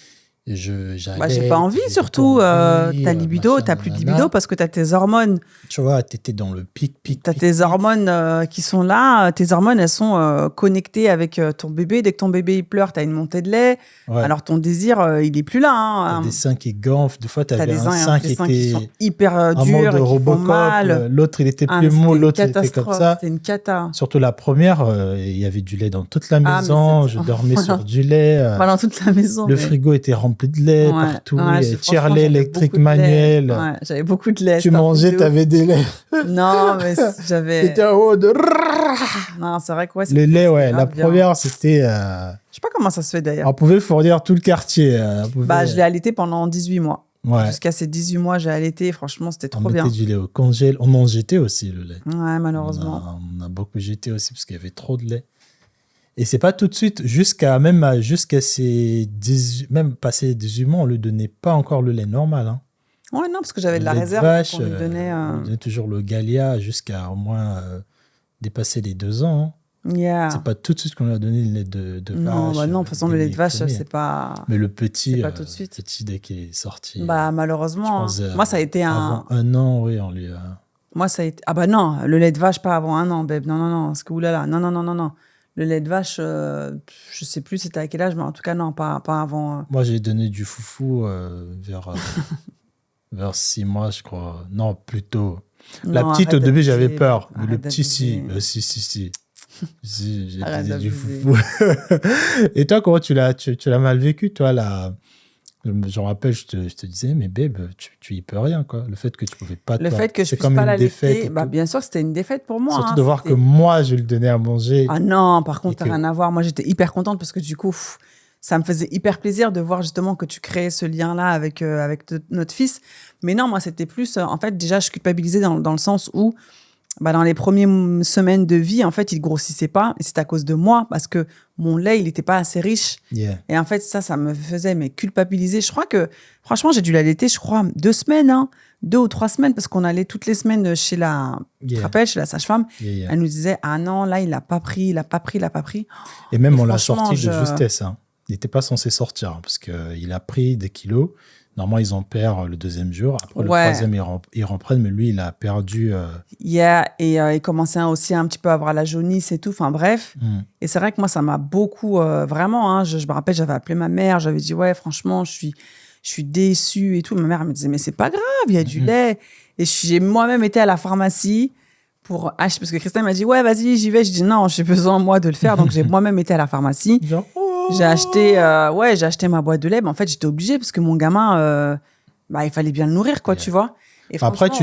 j'allais... j'ai pas envie, surtout. Ta libido, t'as plus de libido parce que t'as tes hormones. Tu vois, t'étais dans le pic. T'as tes hormones qui sont là. Tes hormones, elles sont connectées avec ton bébé. Dès que ton bébé il pleure, t'as une montée de lait. Ouais. Alors ton désir, il est plus là. Hein. T'as des seins qui gonflent. Des fois, t'avais des un sein qui sont était hyper en durs mode et qui font Robocop. mal. L'autre, il était plus mou. L'autre, il était comme ça. C'était une cata. Surtout la première, il y avait du lait dans toute la maison. Je dormais sur du lait. Dans toute la maison. Le frigo était rempli de lait partout. Tire-lait électrique manuel. Ouais, j'avais beaucoup de lait. Tu mangeais, t'avais des laits. Non, mais j'avais... T'étais en haut de... Non, c'est vrai que le lait, ouais. La première, c'était... Je sais pas comment ça se fait d'ailleurs. On pouvait fournir tout le quartier. Je l'ai allaité pendant 18 mois. Ouais. Jusqu'à ces 18 mois, j'ai allaité. Franchement, c'était trop bien. On mettait du lait au congèle. On en jetait aussi, le lait. Ouais, malheureusement. On a beaucoup jeté aussi parce qu'il y avait trop de lait. Et c'est pas tout de suite, jusqu'à ces 18, même passé 18 mois, on lui donnait pas encore le lait normal. Hein. Ouais, non, parce que j'avais de la réserve. Vache, on lui donnait, on donnait toujours le Gallia jusqu'à au moins dépasser les 2 ans. Hein. Yeah. C'est pas tout de suite qu'on lui a donné le lait de vache. Non, de toute façon, le lait de vache, c'est pas... Mais le petit, pas tout de suite. petit dès qu'il est sorti. Malheureusement. Moi, ça a été avant un an, oui, on lui a... Moi, ça a été... Ah bah non, le lait de vache, pas avant un an, babe. Non. Parce que, oulala, non. Le lait de vache, je sais plus c'était à quel âge, mais en tout cas, non, pas avant. Moi, j'ai donné du foufou vers 6 mois, je crois. Non, plutôt. La petite, au début, j'avais peur. Mais le petit, si. Si, j'ai donné du foufou. Et toi, comment tu l'as mal vécu, toi, là? Je me rappelle, je te disais, mais babe, tu y peux rien, quoi. Le fait que tu pouvais pas... Le fait que je puisse pas l'allaiter, bien sûr, c'était une défaite pour moi. Surtout de voir que moi, je lui donnais à manger. Ah non, par contre, t'as rien à voir. Moi, j'étais hyper contente parce que du coup, ça me faisait hyper plaisir de voir justement que tu créais ce lien-là avec notre fils. Mais non, moi, c'était plus... en fait, déjà, je culpabilisais dans le sens où dans les premières semaines de vie, en fait, il grossissait pas. Et c'est à cause de moi, parce que mon lait, il n'était pas assez riche. Yeah. Et en fait, ça me faisait culpabiliser. Je crois que, franchement, j'ai dû l'allaiter, je crois, 2 semaines, 2 ou 3 semaines, parce qu'on allait toutes les semaines chez la, tu te rappelles, chez la sage-femme. Yeah. Elle nous disait, ah non, là, il l'a pas pris. Et même, on l'a sorti de justesse. Hein. Il n'était pas censé sortir, parce qu'il a pris des kilos. Normalement, ils en perdent le 2e jour. Après, le 3e, ils reprennent. Mais lui, il a perdu... et il commençait aussi un petit peu à avoir la jaunisse et tout. Enfin, bref. Et c'est vrai que moi, ça m'a beaucoup... vraiment, je me rappelle, j'avais appelé ma mère. J'avais dit, ouais, franchement, je suis déçue et tout. Ma mère me disait, mais c'est pas grave, il y a du lait. Et j'ai moi-même été à la pharmacie pour acheter... Parce que Christine m'a dit, ouais, vas-y, j'y vais. Je dis, non, j'ai besoin, moi, de le faire. Donc, j'ai moi-même été à la pharmacie. J'ai acheté ma boîte de lait. Mais en fait, j'étais obligée parce que mon gamin, il fallait bien le nourrir, quoi, tu vois. Et après, tu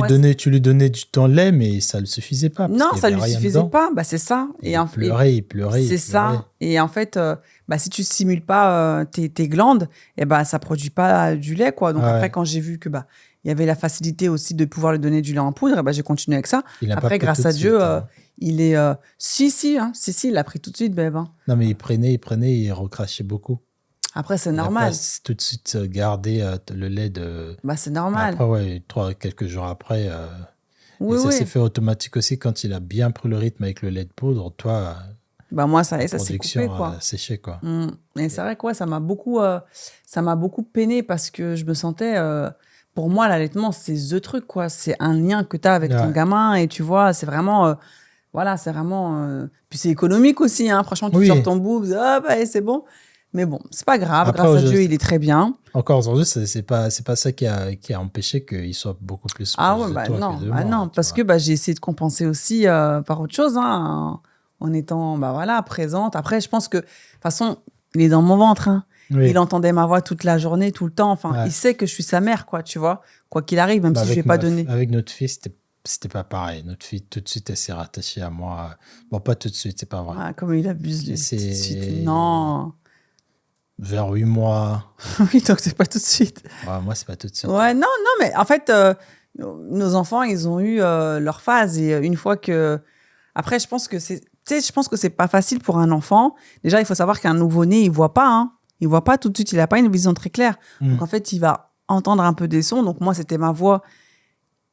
lui donnais du temps lait, mais ça ne le suffisait pas. Non, ça ne lui suffisait pas. C'est ça. Il pleurait. C'est ça. Et en fait, si tu ne stimules pas tes glandes, ça ne produit pas du lait, quoi. Donc après, quand j'ai vu que il y avait la facilité aussi de pouvoir lui donner du lait en poudre, j'ai continué avec ça. Après, grâce à Dieu... il est... Si, il l'a pris tout de suite, babe. Non, mais il prenait, il recrachait beaucoup. Après, c'est normal. Il a pas tout de suite gardé le lait de... c'est normal. Après, quelques jours après... ça s'est fait automatique aussi quand il a bien pris le rythme avec le lait de poudre. Toi, moi, ça s'est coupé, quoi. Séché, quoi. Et c'est vrai que ça m'a beaucoup peiné parce que je me sentais... pour moi, l'allaitement, c'est the truc, quoi. C'est un lien que tu as avec ton gamin et tu vois, c'est vraiment... c'est vraiment... Puis c'est économique aussi, franchement, tu sors ton boobs, c'est bon. Mais bon, c'est pas grave. Après, grâce à Dieu, il est très bien. Encore aujourd'hui, c'est pas ça qui a empêché qu'il soit beaucoup plus proche de toi que de moi. Non, parce que j'ai essayé de compenser aussi par autre chose, en étant présente. Après, je pense que, de toute façon, il est dans mon ventre. Oui. Il entendait ma voix toute la journée, tout le temps. Enfin, il sait que je suis sa mère, quoi, tu vois. Quoi qu'il arrive, même si je ne vais pas donner. Avec notre fille, c'était pas pareil. Notre fille, tout de suite, elle s'est rattachée à moi. Bon, pas tout de suite, c'est pas vrai. Comme il abuse, lui. Tout de suite. Non. Vers 8 mois. Oui, donc c'est pas tout de suite. Moi, c'est pas tout de suite. Ouais, non, mais en fait, nos enfants, ils ont eu leur phase. Et une fois que... Après, je pense que c'est pas facile pour un enfant. Déjà, il faut savoir qu'un nouveau-né, il voit pas, il voit pas tout de suite, il a pas une vision très claire. Donc, en fait, il va entendre un peu des sons. Donc, moi, c'était ma voix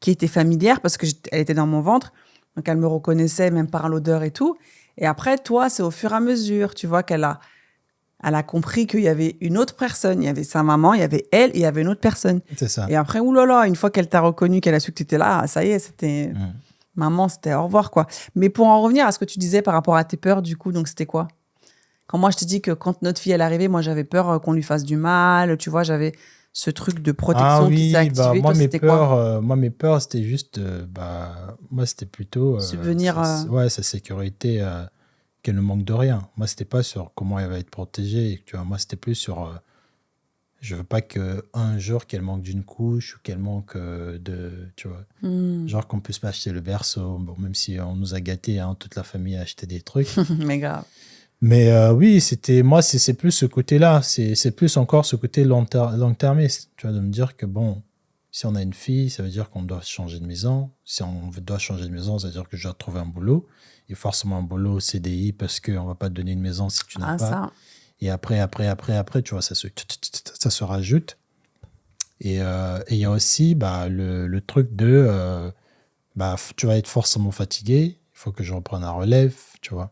qui était familière parce que elle était dans mon ventre. Donc, elle me reconnaissait même par l'odeur et tout. Et après, toi, c'est au fur et à mesure, tu vois, elle a compris qu'il y avait une autre personne. Il y avait sa maman, il y avait elle et il y avait une autre personne. C'est ça. Et après, oulala, une fois qu'elle t'a reconnu, qu'elle a su que tu étais là, ça y est, c'était... Maman, c'était au revoir, quoi. Mais pour en revenir à ce que tu disais par rapport à tes peurs, du coup, donc c'était quoi? Quand moi, je t'ai dit que quand notre fille, elle arrivait, moi, j'avais peur qu'on lui fasse du mal, tu vois, j'avais ce truc de protection qui s'est activé. Moi, toi, c'était quoi? moi, mes peurs, c'était juste, moi, c'était plutôt Subvenir. sa sécurité, qu'elle ne manque de rien. Moi, c'était pas sur comment elle va être protégée. Tu vois, moi, c'était plus sur, je veux pas qu'un jour qu'elle manque d'une couche ou qu'elle manque tu vois, genre qu'on puisse pas acheter le berceau. Bon, même si on nous a gâtés, hein, toute la famille a acheté des trucs. Mais grave. Mais oui, moi, c'est plus ce côté-là. C'est plus encore ce côté long-termiste. Tu vois, de me dire que, bon, si on a une fille, ça veut dire qu'on doit changer de maison. Si on doit changer de maison, ça veut dire que je dois trouver un boulot. Et forcément un boulot CDI parce qu'on ne va pas te donner une maison si tu n'as pas. Ça. Et après, tu vois, ça se rajoute. Et il y a aussi le truc de, tu vas être forcément fatigué. Il faut que je reprenne la relève, tu vois.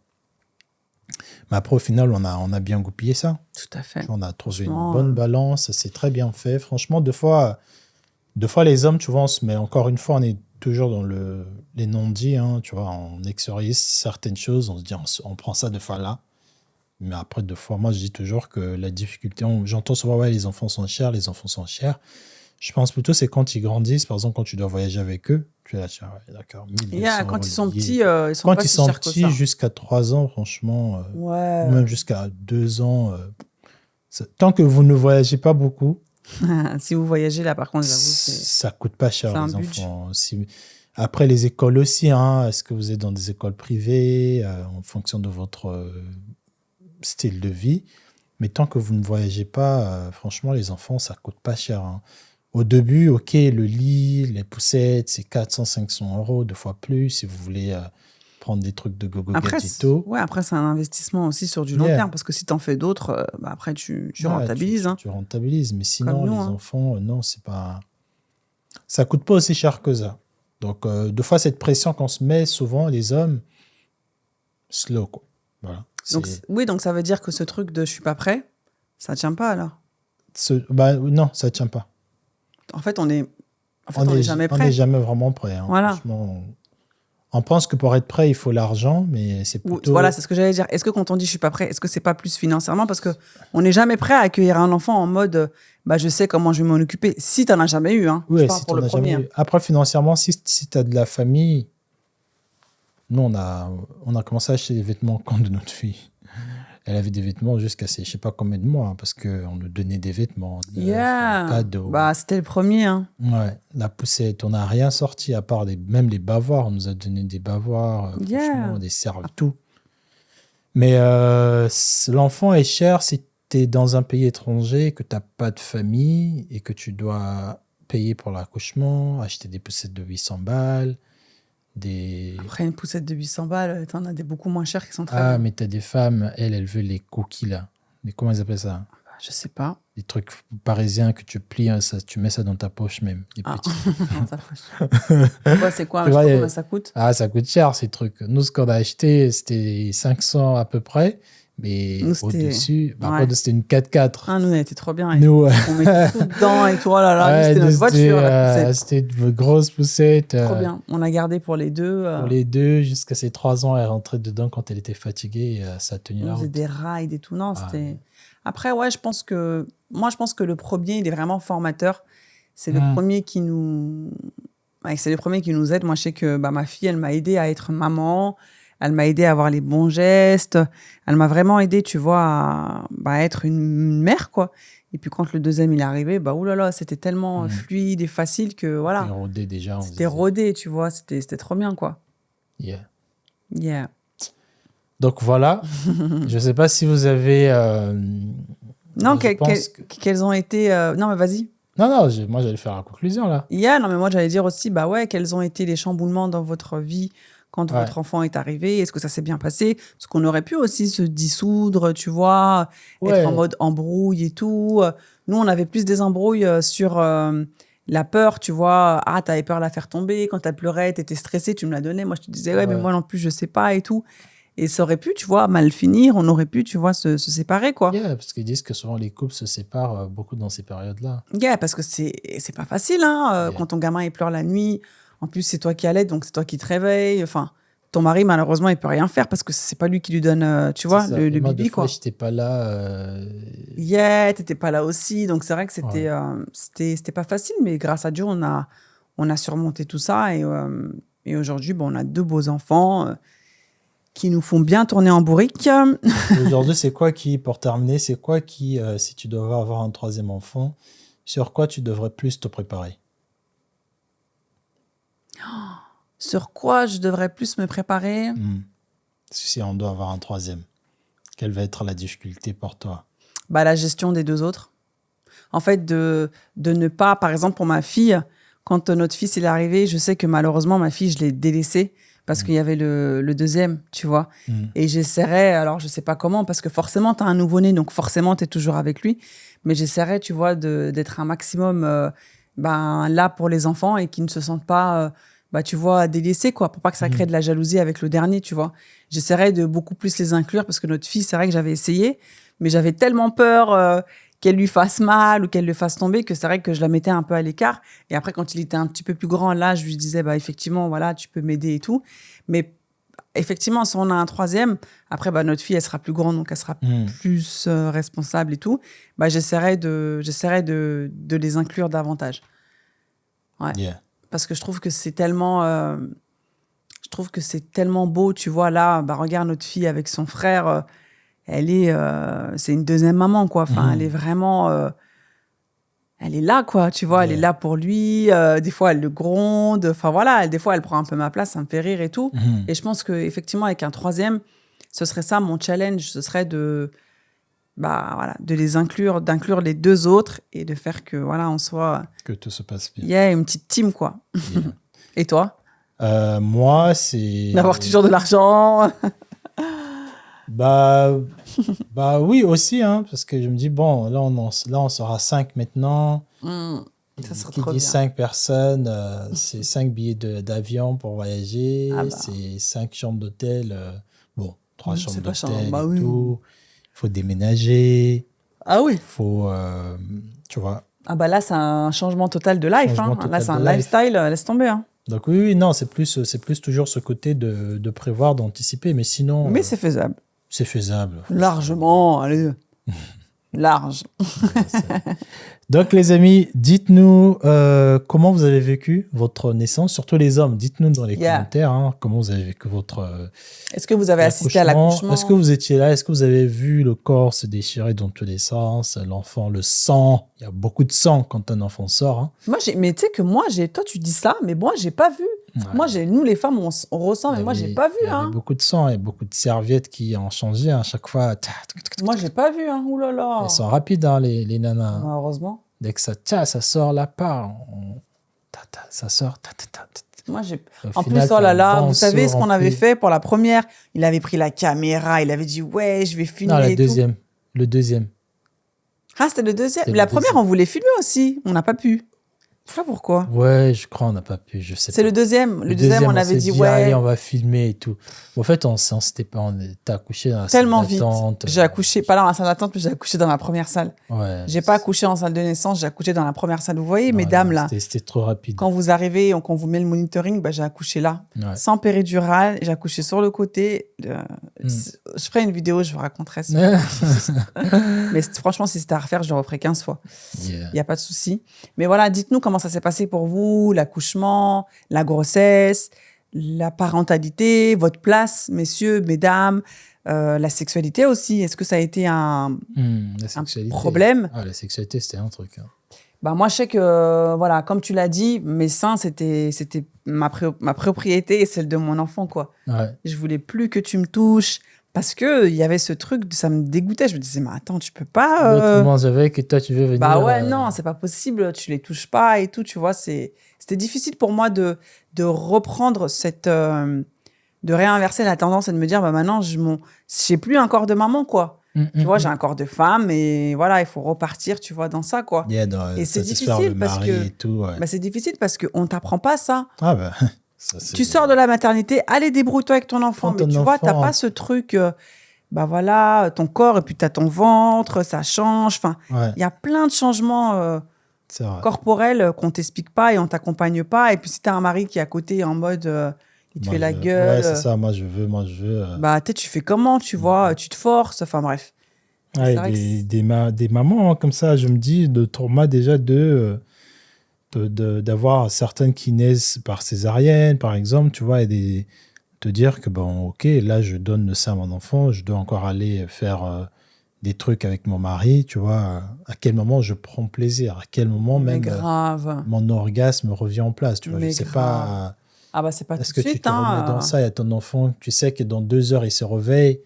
Mais après, au final, on a bien goupillé ça. Tout à fait. On a trouvé une bonne balance. C'est très bien fait. Franchement, deux fois, les hommes, tu vois, mais encore une fois, on est toujours dans les non-dits. Hein, tu vois, on exorcise certaines choses. On se dit, on prend ça deux fois là. Mais après, deux fois, moi, je dis toujours que la difficulté... J'entends souvent, ouais, les enfants sont chers, Je pense plutôt, c'est quand ils grandissent. Par exemple, quand tu dois voyager avec eux. Tu es là, ouais, d'accord. Quand ils sont petits, ils sont pas si chers que ça. Quand ils sont petits, jusqu'à 3 ans, franchement, même jusqu'à 2 ans, tant que vous ne voyagez pas beaucoup... Si vous voyagez là, par contre, j'avoue, ça coûte pas cher, les enfants. Après, les écoles aussi, hein, est-ce que vous êtes dans des écoles privées en fonction de votre style de vie? Mais tant que vous ne voyagez pas, franchement, les enfants, ça coûte pas cher. Hein. Au début, ok, le lit, les poussettes, c'est 400-500 €, 2 fois plus, si vous voulez prendre des trucs de gogo gadgetto. Ouais, après, c'est un investissement aussi sur du long terme, parce que si tu en fais d'autres, après, tu rentabilises. Tu rentabilises, mais sinon, les enfants, non, c'est pas... Ça coûte pas aussi cher que ça. Donc, deux fois, cette pression qu'on se met, souvent, les hommes, slow, quoi. Voilà. Donc ça veut dire que ce truc de « je suis pas prêt », ça tient pas, alors? Non, ça tient pas. En fait, on n'est jamais prêt. On n'est jamais vraiment prêt. Hein. Voilà. Franchement, on pense que pour être prêt, il faut l'argent, mais c'est plutôt... Voilà, c'est ce que j'allais dire. Est-ce que quand on dit « je suis pas prêt », est-ce que c'est pas plus financièrement? Parce qu'on n'est jamais prêt à accueillir un enfant en mode je sais comment je vais m'en occuper. Si tu n'en as jamais eu. Hein. Oui, si tu n'en as jamais eu. Après, financièrement, si tu as de la famille... Nous, on a commencé à acheter des vêtements quand de notre fille. Elle avait des vêtements jusqu'à je ne sais pas combien de mois, hein, parce qu'on nous donnait des vêtements, cadeaux. C'était le premier. Hein. Ouais, la poussette. On n'a rien sorti, à part même les bavoirs. On nous a donné des bavoirs, franchement, des serves, tout. Mais l'enfant est cher si tu es dans un pays étranger, que tu n'as pas de famille et que tu dois payer pour l'accouchement, acheter des poussettes de 800 balles. Après, une poussette de 800 balles, t'en as des beaucoup moins chères qui sont très bien. Mais t'as des femmes, elles veulent les cookies, là. Mais comment ils appellent ça? Je sais pas. Des trucs parisiens que tu plies, tu mets ça dans ta poche même. Des petits. C'est quoi? Je sais pas combien ça coûte. Ça coûte cher, ces trucs. Nous, ce qu'on a acheté, c'était 500 à peu près. Mais au-dessus, par contre, c'était une 4x4. Nous, elle était trop bien. On mettait tout dedans et tout. Oh là là, c'était notre voiture. C'était une grosse poussette. Trop bien. On l'a gardée pour les deux. Pour les deux, jusqu'à ses 3 ans, elle rentrait dedans quand elle était fatiguée. Ça tenait la route. On faisait des rides et tout. Non, c'était... Après, ouais, je pense que le premier, il est vraiment formateur. C'est le premier qui nous... c'est le premier qui nous aide. Moi, je sais que ma fille, elle m'a aidée à être maman. Elle m'a aidé à avoir les bons gestes. Elle m'a vraiment aidé, tu vois, à être une mère, quoi. Et puis, quand le deuxième, il est arrivé, oulala, c'était tellement fluide et facile que, voilà. C'était rodé déjà. C'était rodé, tu vois. C'était trop bien, quoi. Yeah. Donc, voilà. Je ne sais pas si vous avez... non, quelles ont été... Non, mais vas-y. Non, moi, j'allais faire la conclusion, là. Non, mais moi, j'allais dire aussi, quels ont été les chamboulements dans votre vie quand Ouais. votre enfant est arrivé? Est-ce que ça s'est bien passé? Parce qu'on aurait pu aussi se dissoudre, tu vois, être en Ouais. mode embrouille et tout. Nous, on avait plus des embrouilles sur la peur, tu vois. Ah, t'avais peur de la faire tomber. Quand elle pleurait, t'étais stressée, tu me la donnais. Moi, je te disais, ouais, mais Ouais. moi non plus, je sais pas et tout. Et ça aurait pu, tu vois, mal finir. On aurait pu, tu vois, se séparer, quoi. Yeah, parce qu'ils disent que souvent les couples se séparent beaucoup dans ces périodes-là. Yeah, parce que c'est pas facile, hein, Yeah. quand ton gamin il pleure la nuit. En plus, c'est toi qui allaites, donc c'est toi qui te réveilles. Enfin, ton mari, malheureusement, il peut rien faire parce que c'est pas lui qui lui donne, tu vois, C'est ça. le Et moi, bibi, deux fois, quoi. j'étais pas là. Yeah, t'étais pas là aussi, donc c'est vrai que Ouais. c'était pas facile, mais grâce à Dieu, on a surmonté tout ça et aujourd'hui, bon, on a 2 beaux enfants qui nous font bien tourner en bourrique. Et aujourd'hui, c'est quoi qui, pour terminer, c'est quoi qui, si tu devais avoir un troisième enfant, sur quoi tu devrais plus te préparer? Sur quoi je devrais plus me préparer? Si on doit avoir un troisième, quelle va être la difficulté pour toi? Bah, la gestion des 2 autres. En fait, de ne pas, par exemple, pour ma fille, quand notre fils il est arrivé, je sais que malheureusement, ma fille, je l'ai délaissée parce qu'il y avait le deuxième, tu vois. Et j'essaierais, alors je sais pas comment, parce que forcément, tu as un nouveau-né, donc forcément, tu es toujours avec lui. Mais j'essaierais, tu vois, d'être un maximum là pour les enfants et qu'ils ne se sentent pas, tu vois, délaissés, quoi, pour pas que ça crée de la jalousie avec le dernier, tu vois. J'essaierais de beaucoup plus les inclure parce que notre fille, c'est vrai que j'avais essayé, mais j'avais tellement peur qu'elle lui fasse mal ou qu'elle le fasse tomber que c'est vrai que je la mettais un peu à l'écart. Et après, quand il était un petit peu plus grand, là, je lui disais, effectivement, voilà, tu peux m'aider et tout. Mais effectivement, si on a un troisième, après, notre fille, elle sera plus grande, donc elle sera plus responsable et tout. J'essaierai de les inclure davantage. Ouais. Yeah. Parce que je trouve que c'est tellement... beau, tu vois, là, regarde notre fille avec son frère... c'est une deuxième maman, quoi. Enfin, elle est vraiment, elle est là, quoi. Tu vois, elle est là pour lui. Des fois, elle le gronde. Enfin, voilà. Des fois, elle prend un peu ma place, ça me fait rire et tout. Et je pense que effectivement, avec un troisième, ce serait ça mon challenge. Ce serait de les inclure, d'inclure les 2 autres et de faire que, voilà, on soit. Que tout se passe bien. Yeah, une petite team, quoi. Yeah. Et toi? Moi, c'est. D'avoir toujours de l'argent. Oui aussi, hein, parce que je me dis, bon, là, on sera 5 maintenant. Ça serait Qui trop dit bien. 5 personnes, c'est 5 billets d'avion pour voyager, Ah bah. c'est 5 chambres d'hôtel, 3 chambres c'est pas cher. d'hôtel Bah et oui. tout. Il faut déménager, Ah oui. il faut, tu vois. Ah là, c'est un changement total de life. Changement Hein. total Là, c'est un de life. lifestyle, laisse tomber. Hein. Donc oui, non, c'est plus toujours ce côté de prévoir, d'anticiper, mais sinon, Mais c'est faisable. c'est faisable. Largement, allez. Large. Donc les amis, dites-nous comment vous avez vécu votre naissance, surtout les hommes. Dites-nous dans les commentaires comment vous avez vécu votre Est-ce que vous avez assisté à l'accouchement? Est-ce que vous étiez là? Est-ce que vous avez vu le corps se déchirer dans tous les sens? L'enfant, le sang. Il y a beaucoup de sang quand un enfant sort. Hein. Mais tu sais que toi tu dis ça, mais moi j'ai pas vu. Ouais. Moi, nous les femmes, on ressent, mais moi j'ai pas vu. Il y avait beaucoup de sang et beaucoup de serviettes qui ont changé à chaque fois. Moi j'ai pas vu. Hein. Ouh là là. Elles sont rapides, hein, les nanas. Heureusement. Dès que ça sort la part, ça sort. Moi, en plus, oh là là, vous savez ce qu'on avait fait pour la première? Il avait pris la caméra, il avait dit, ouais, je vais filmer. Non, le deuxième. Ah, c'était le deuxième. La première, on voulait filmer aussi. On n'a pas pu. Je sais pas pourquoi. Ouais, je crois on n'a pas pu, je sais pas. C'est le deuxième. Le deuxième, on avait dit, ouais. Allez, on va filmer et tout. En fait, t'as accouché dans la salle d'attente. Tellement vite. J'ai accouché, pas dans la salle d'attente, mais j'ai accouché dans la première salle. Ouais. J'ai pas accouché en salle de naissance, j'ai accouché dans la première salle. Vous voyez, mesdames, là. C'était trop rapide. Quand vous arrivez, qu'on vous met le monitoring, j'ai accouché là. Ouais. Sans péridurale, j'ai accouché sur le côté. Je ferai une vidéo, je vous raconterai ça. Mais franchement, si c'était à refaire, je le referai 15 fois. Il n'y a pas de souci. Mais voilà, dites-nous comment ça s'est passé pour vous, l'accouchement, la grossesse, la parentalité, votre place, messieurs, mesdames, la sexualité aussi. Est-ce que ça a été un problème? La sexualité, c'était un truc. Hein. Moi, je sais que, voilà, comme tu l'as dit, mes seins, c'était ma propriété et celle de mon enfant, quoi. Ouais. Je voulais plus que tu me touches. Parce qu'il y avait ce truc, ça me dégoûtait. Je me disais, mais attends, tu peux pas. L'autre mange avec et toi, tu veux venir. Ouais, non, c'est pas possible. Tu les touches pas et tout, tu vois. C'était difficile pour moi de reprendre cette de réinverser la tendance et de me dire, bah maintenant, j'ai plus un corps de maman, quoi. Tu vois, j'ai un corps de femme et voilà, il faut repartir, tu vois, dans ça, quoi. Et c'est difficile parce que et tout, ouais. bah, c'est difficile parce qu'on t'apprend pas ça. Ah bah, ça, Tu sors de la maternité, allez, débrouille-toi avec ton enfant. Prends Mais ton tu vois, t'as enfant. pas ce truc, bah voilà, ton corps et puis t'as ton ventre, ça change. Enfin, ouais, il y a plein de changements c'est vrai. corporels qu'on t'explique pas et on t'accompagne pas. Et puis si t'as un mari qui est à côté en mode, il te Moi, fait la je- gueule, Ouais, c'est ça. Moi, je veux. bah tu fais comment, tu vois, tu te forces. Enfin bref. Et Ouais, c'est vrai que des mamans hein, comme ça, je me dis, de trauma déjà d'avoir certaines qui naissent par césarienne, par exemple, tu vois, et te dire que, bon, ok, là, je donne le sein à mon enfant, je dois encore aller faire des trucs avec mon mari, tu vois, à quel moment je prends plaisir, à quel moment mais même grave. mon orgasme revient en place, tu vois, je Mais sais grave. pas, Ah bah c'est pas tout est-ce de que tu suite, te remets dans hein. ça, il y a ton enfant, tu sais que dans 2 heures, il se réveille,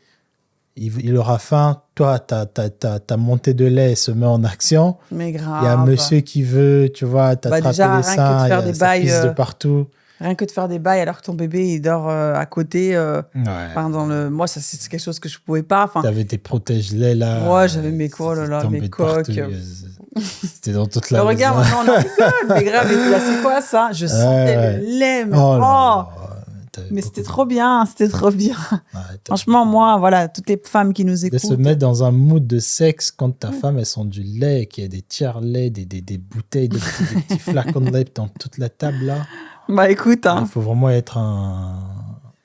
il aura faim, toi, ta montée de lait se met en action, Mais il y a un grave. monsieur qui veut, tu vois, Bah t'attraper déjà, les rien que de seins, faire des ça bails, pisse de partout. rien que de faire des bails alors que ton bébé il dort à côté. Ouais. Enfin, moi, ça c'est quelque chose que je pouvais pas. Enfin, T'avais tes protège-lait là. moi, j'avais mes oh là c'était là, tombé mes de partout. coques. C'était dans toute Mais la regarde, maison. maintenant on en rigole. Mais grave, et là, c'est quoi ça? Je sentais Ouais. le lait, mais Oh là oh! là. T'avais Mais beaucoup c'était de- trop bien, c'était trop bien. Ouais, t'avais Franchement, beaucoup moi, voilà, toutes les femmes qui nous de se écoutent. mettre dans un mood de sexe quand ta femme elle sent du lait, qu'il y a des tiers-lait, des bouteilles, des petits flacons de lait dans toute la table là. Bah écoute, hein. Il faut vraiment être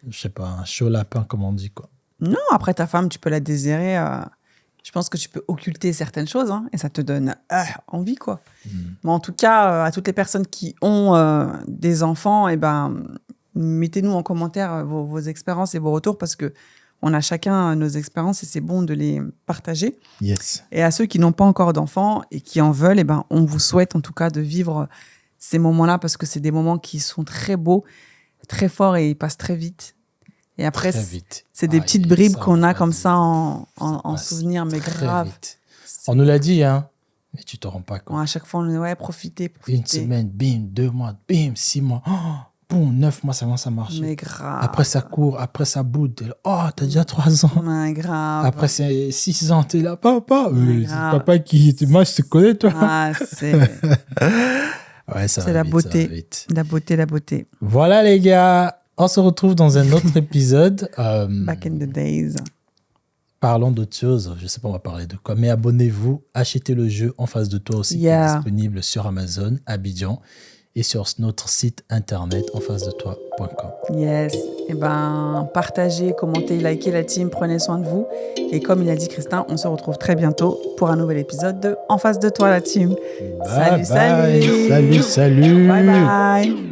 je sais pas, un chaud lapin comme on dit quoi. Non, après ta femme, tu peux la désirer. Je pense que tu peux occulter certaines choses hein, et ça te donne envie, quoi. Mais en tout cas, à toutes les personnes qui ont des enfants, eh ben, mettez-nous en commentaire vos expériences et vos retours parce que on a chacun nos expériences et c'est bon de les partager. Yes. Et à ceux qui n'ont pas encore d'enfants et qui en veulent, eh ben, on vous souhaite en tout cas de vivre ces moments-là parce que c'est des moments qui sont très beaux, très forts et ils passent très vite. Et après, Très vite. c'est des Ah, petites et bribes ça qu'on va a comme vite. ça en passe souvenir, mais très grave. vite. On nous l'a dit, hein, mais tu t'en rends pas compte. Bon, à chaque fois, on dit, ouais, profitez. Une semaine, bim, 2 mois, bim, 6 mois, oh, boum, 9 mois, ça commence à marcher. Mais grave. Après, ça court, après, ça boude. T'es là, oh, t'as déjà 3 ans. Mais grave. Après, c'est 6 ans, t'es là, papa. Mais C'est grave. papa qui. Moi, je te connais, toi. Ah, c'est Ouais, ça c'est va la vite, beauté. ça va vite. la beauté, la beauté. Voilà, les gars. On se retrouve dans un autre épisode. Back in the days. Parlons d'autre chose. Je sais pas, on va parler de quoi. Mais abonnez-vous, achetez le jeu En Face de Toi aussi, qui est disponible sur Amazon, Abidjan, et sur notre site internet enfacedetoi.com. Yes. Eh ben, partagez, commentez, likez la team, prenez soin de vous. Et comme il a dit Christin, on se retrouve très bientôt pour un nouvel épisode de En Face de Toi, la team. Bye Salut, bye. Salut. Bye bye.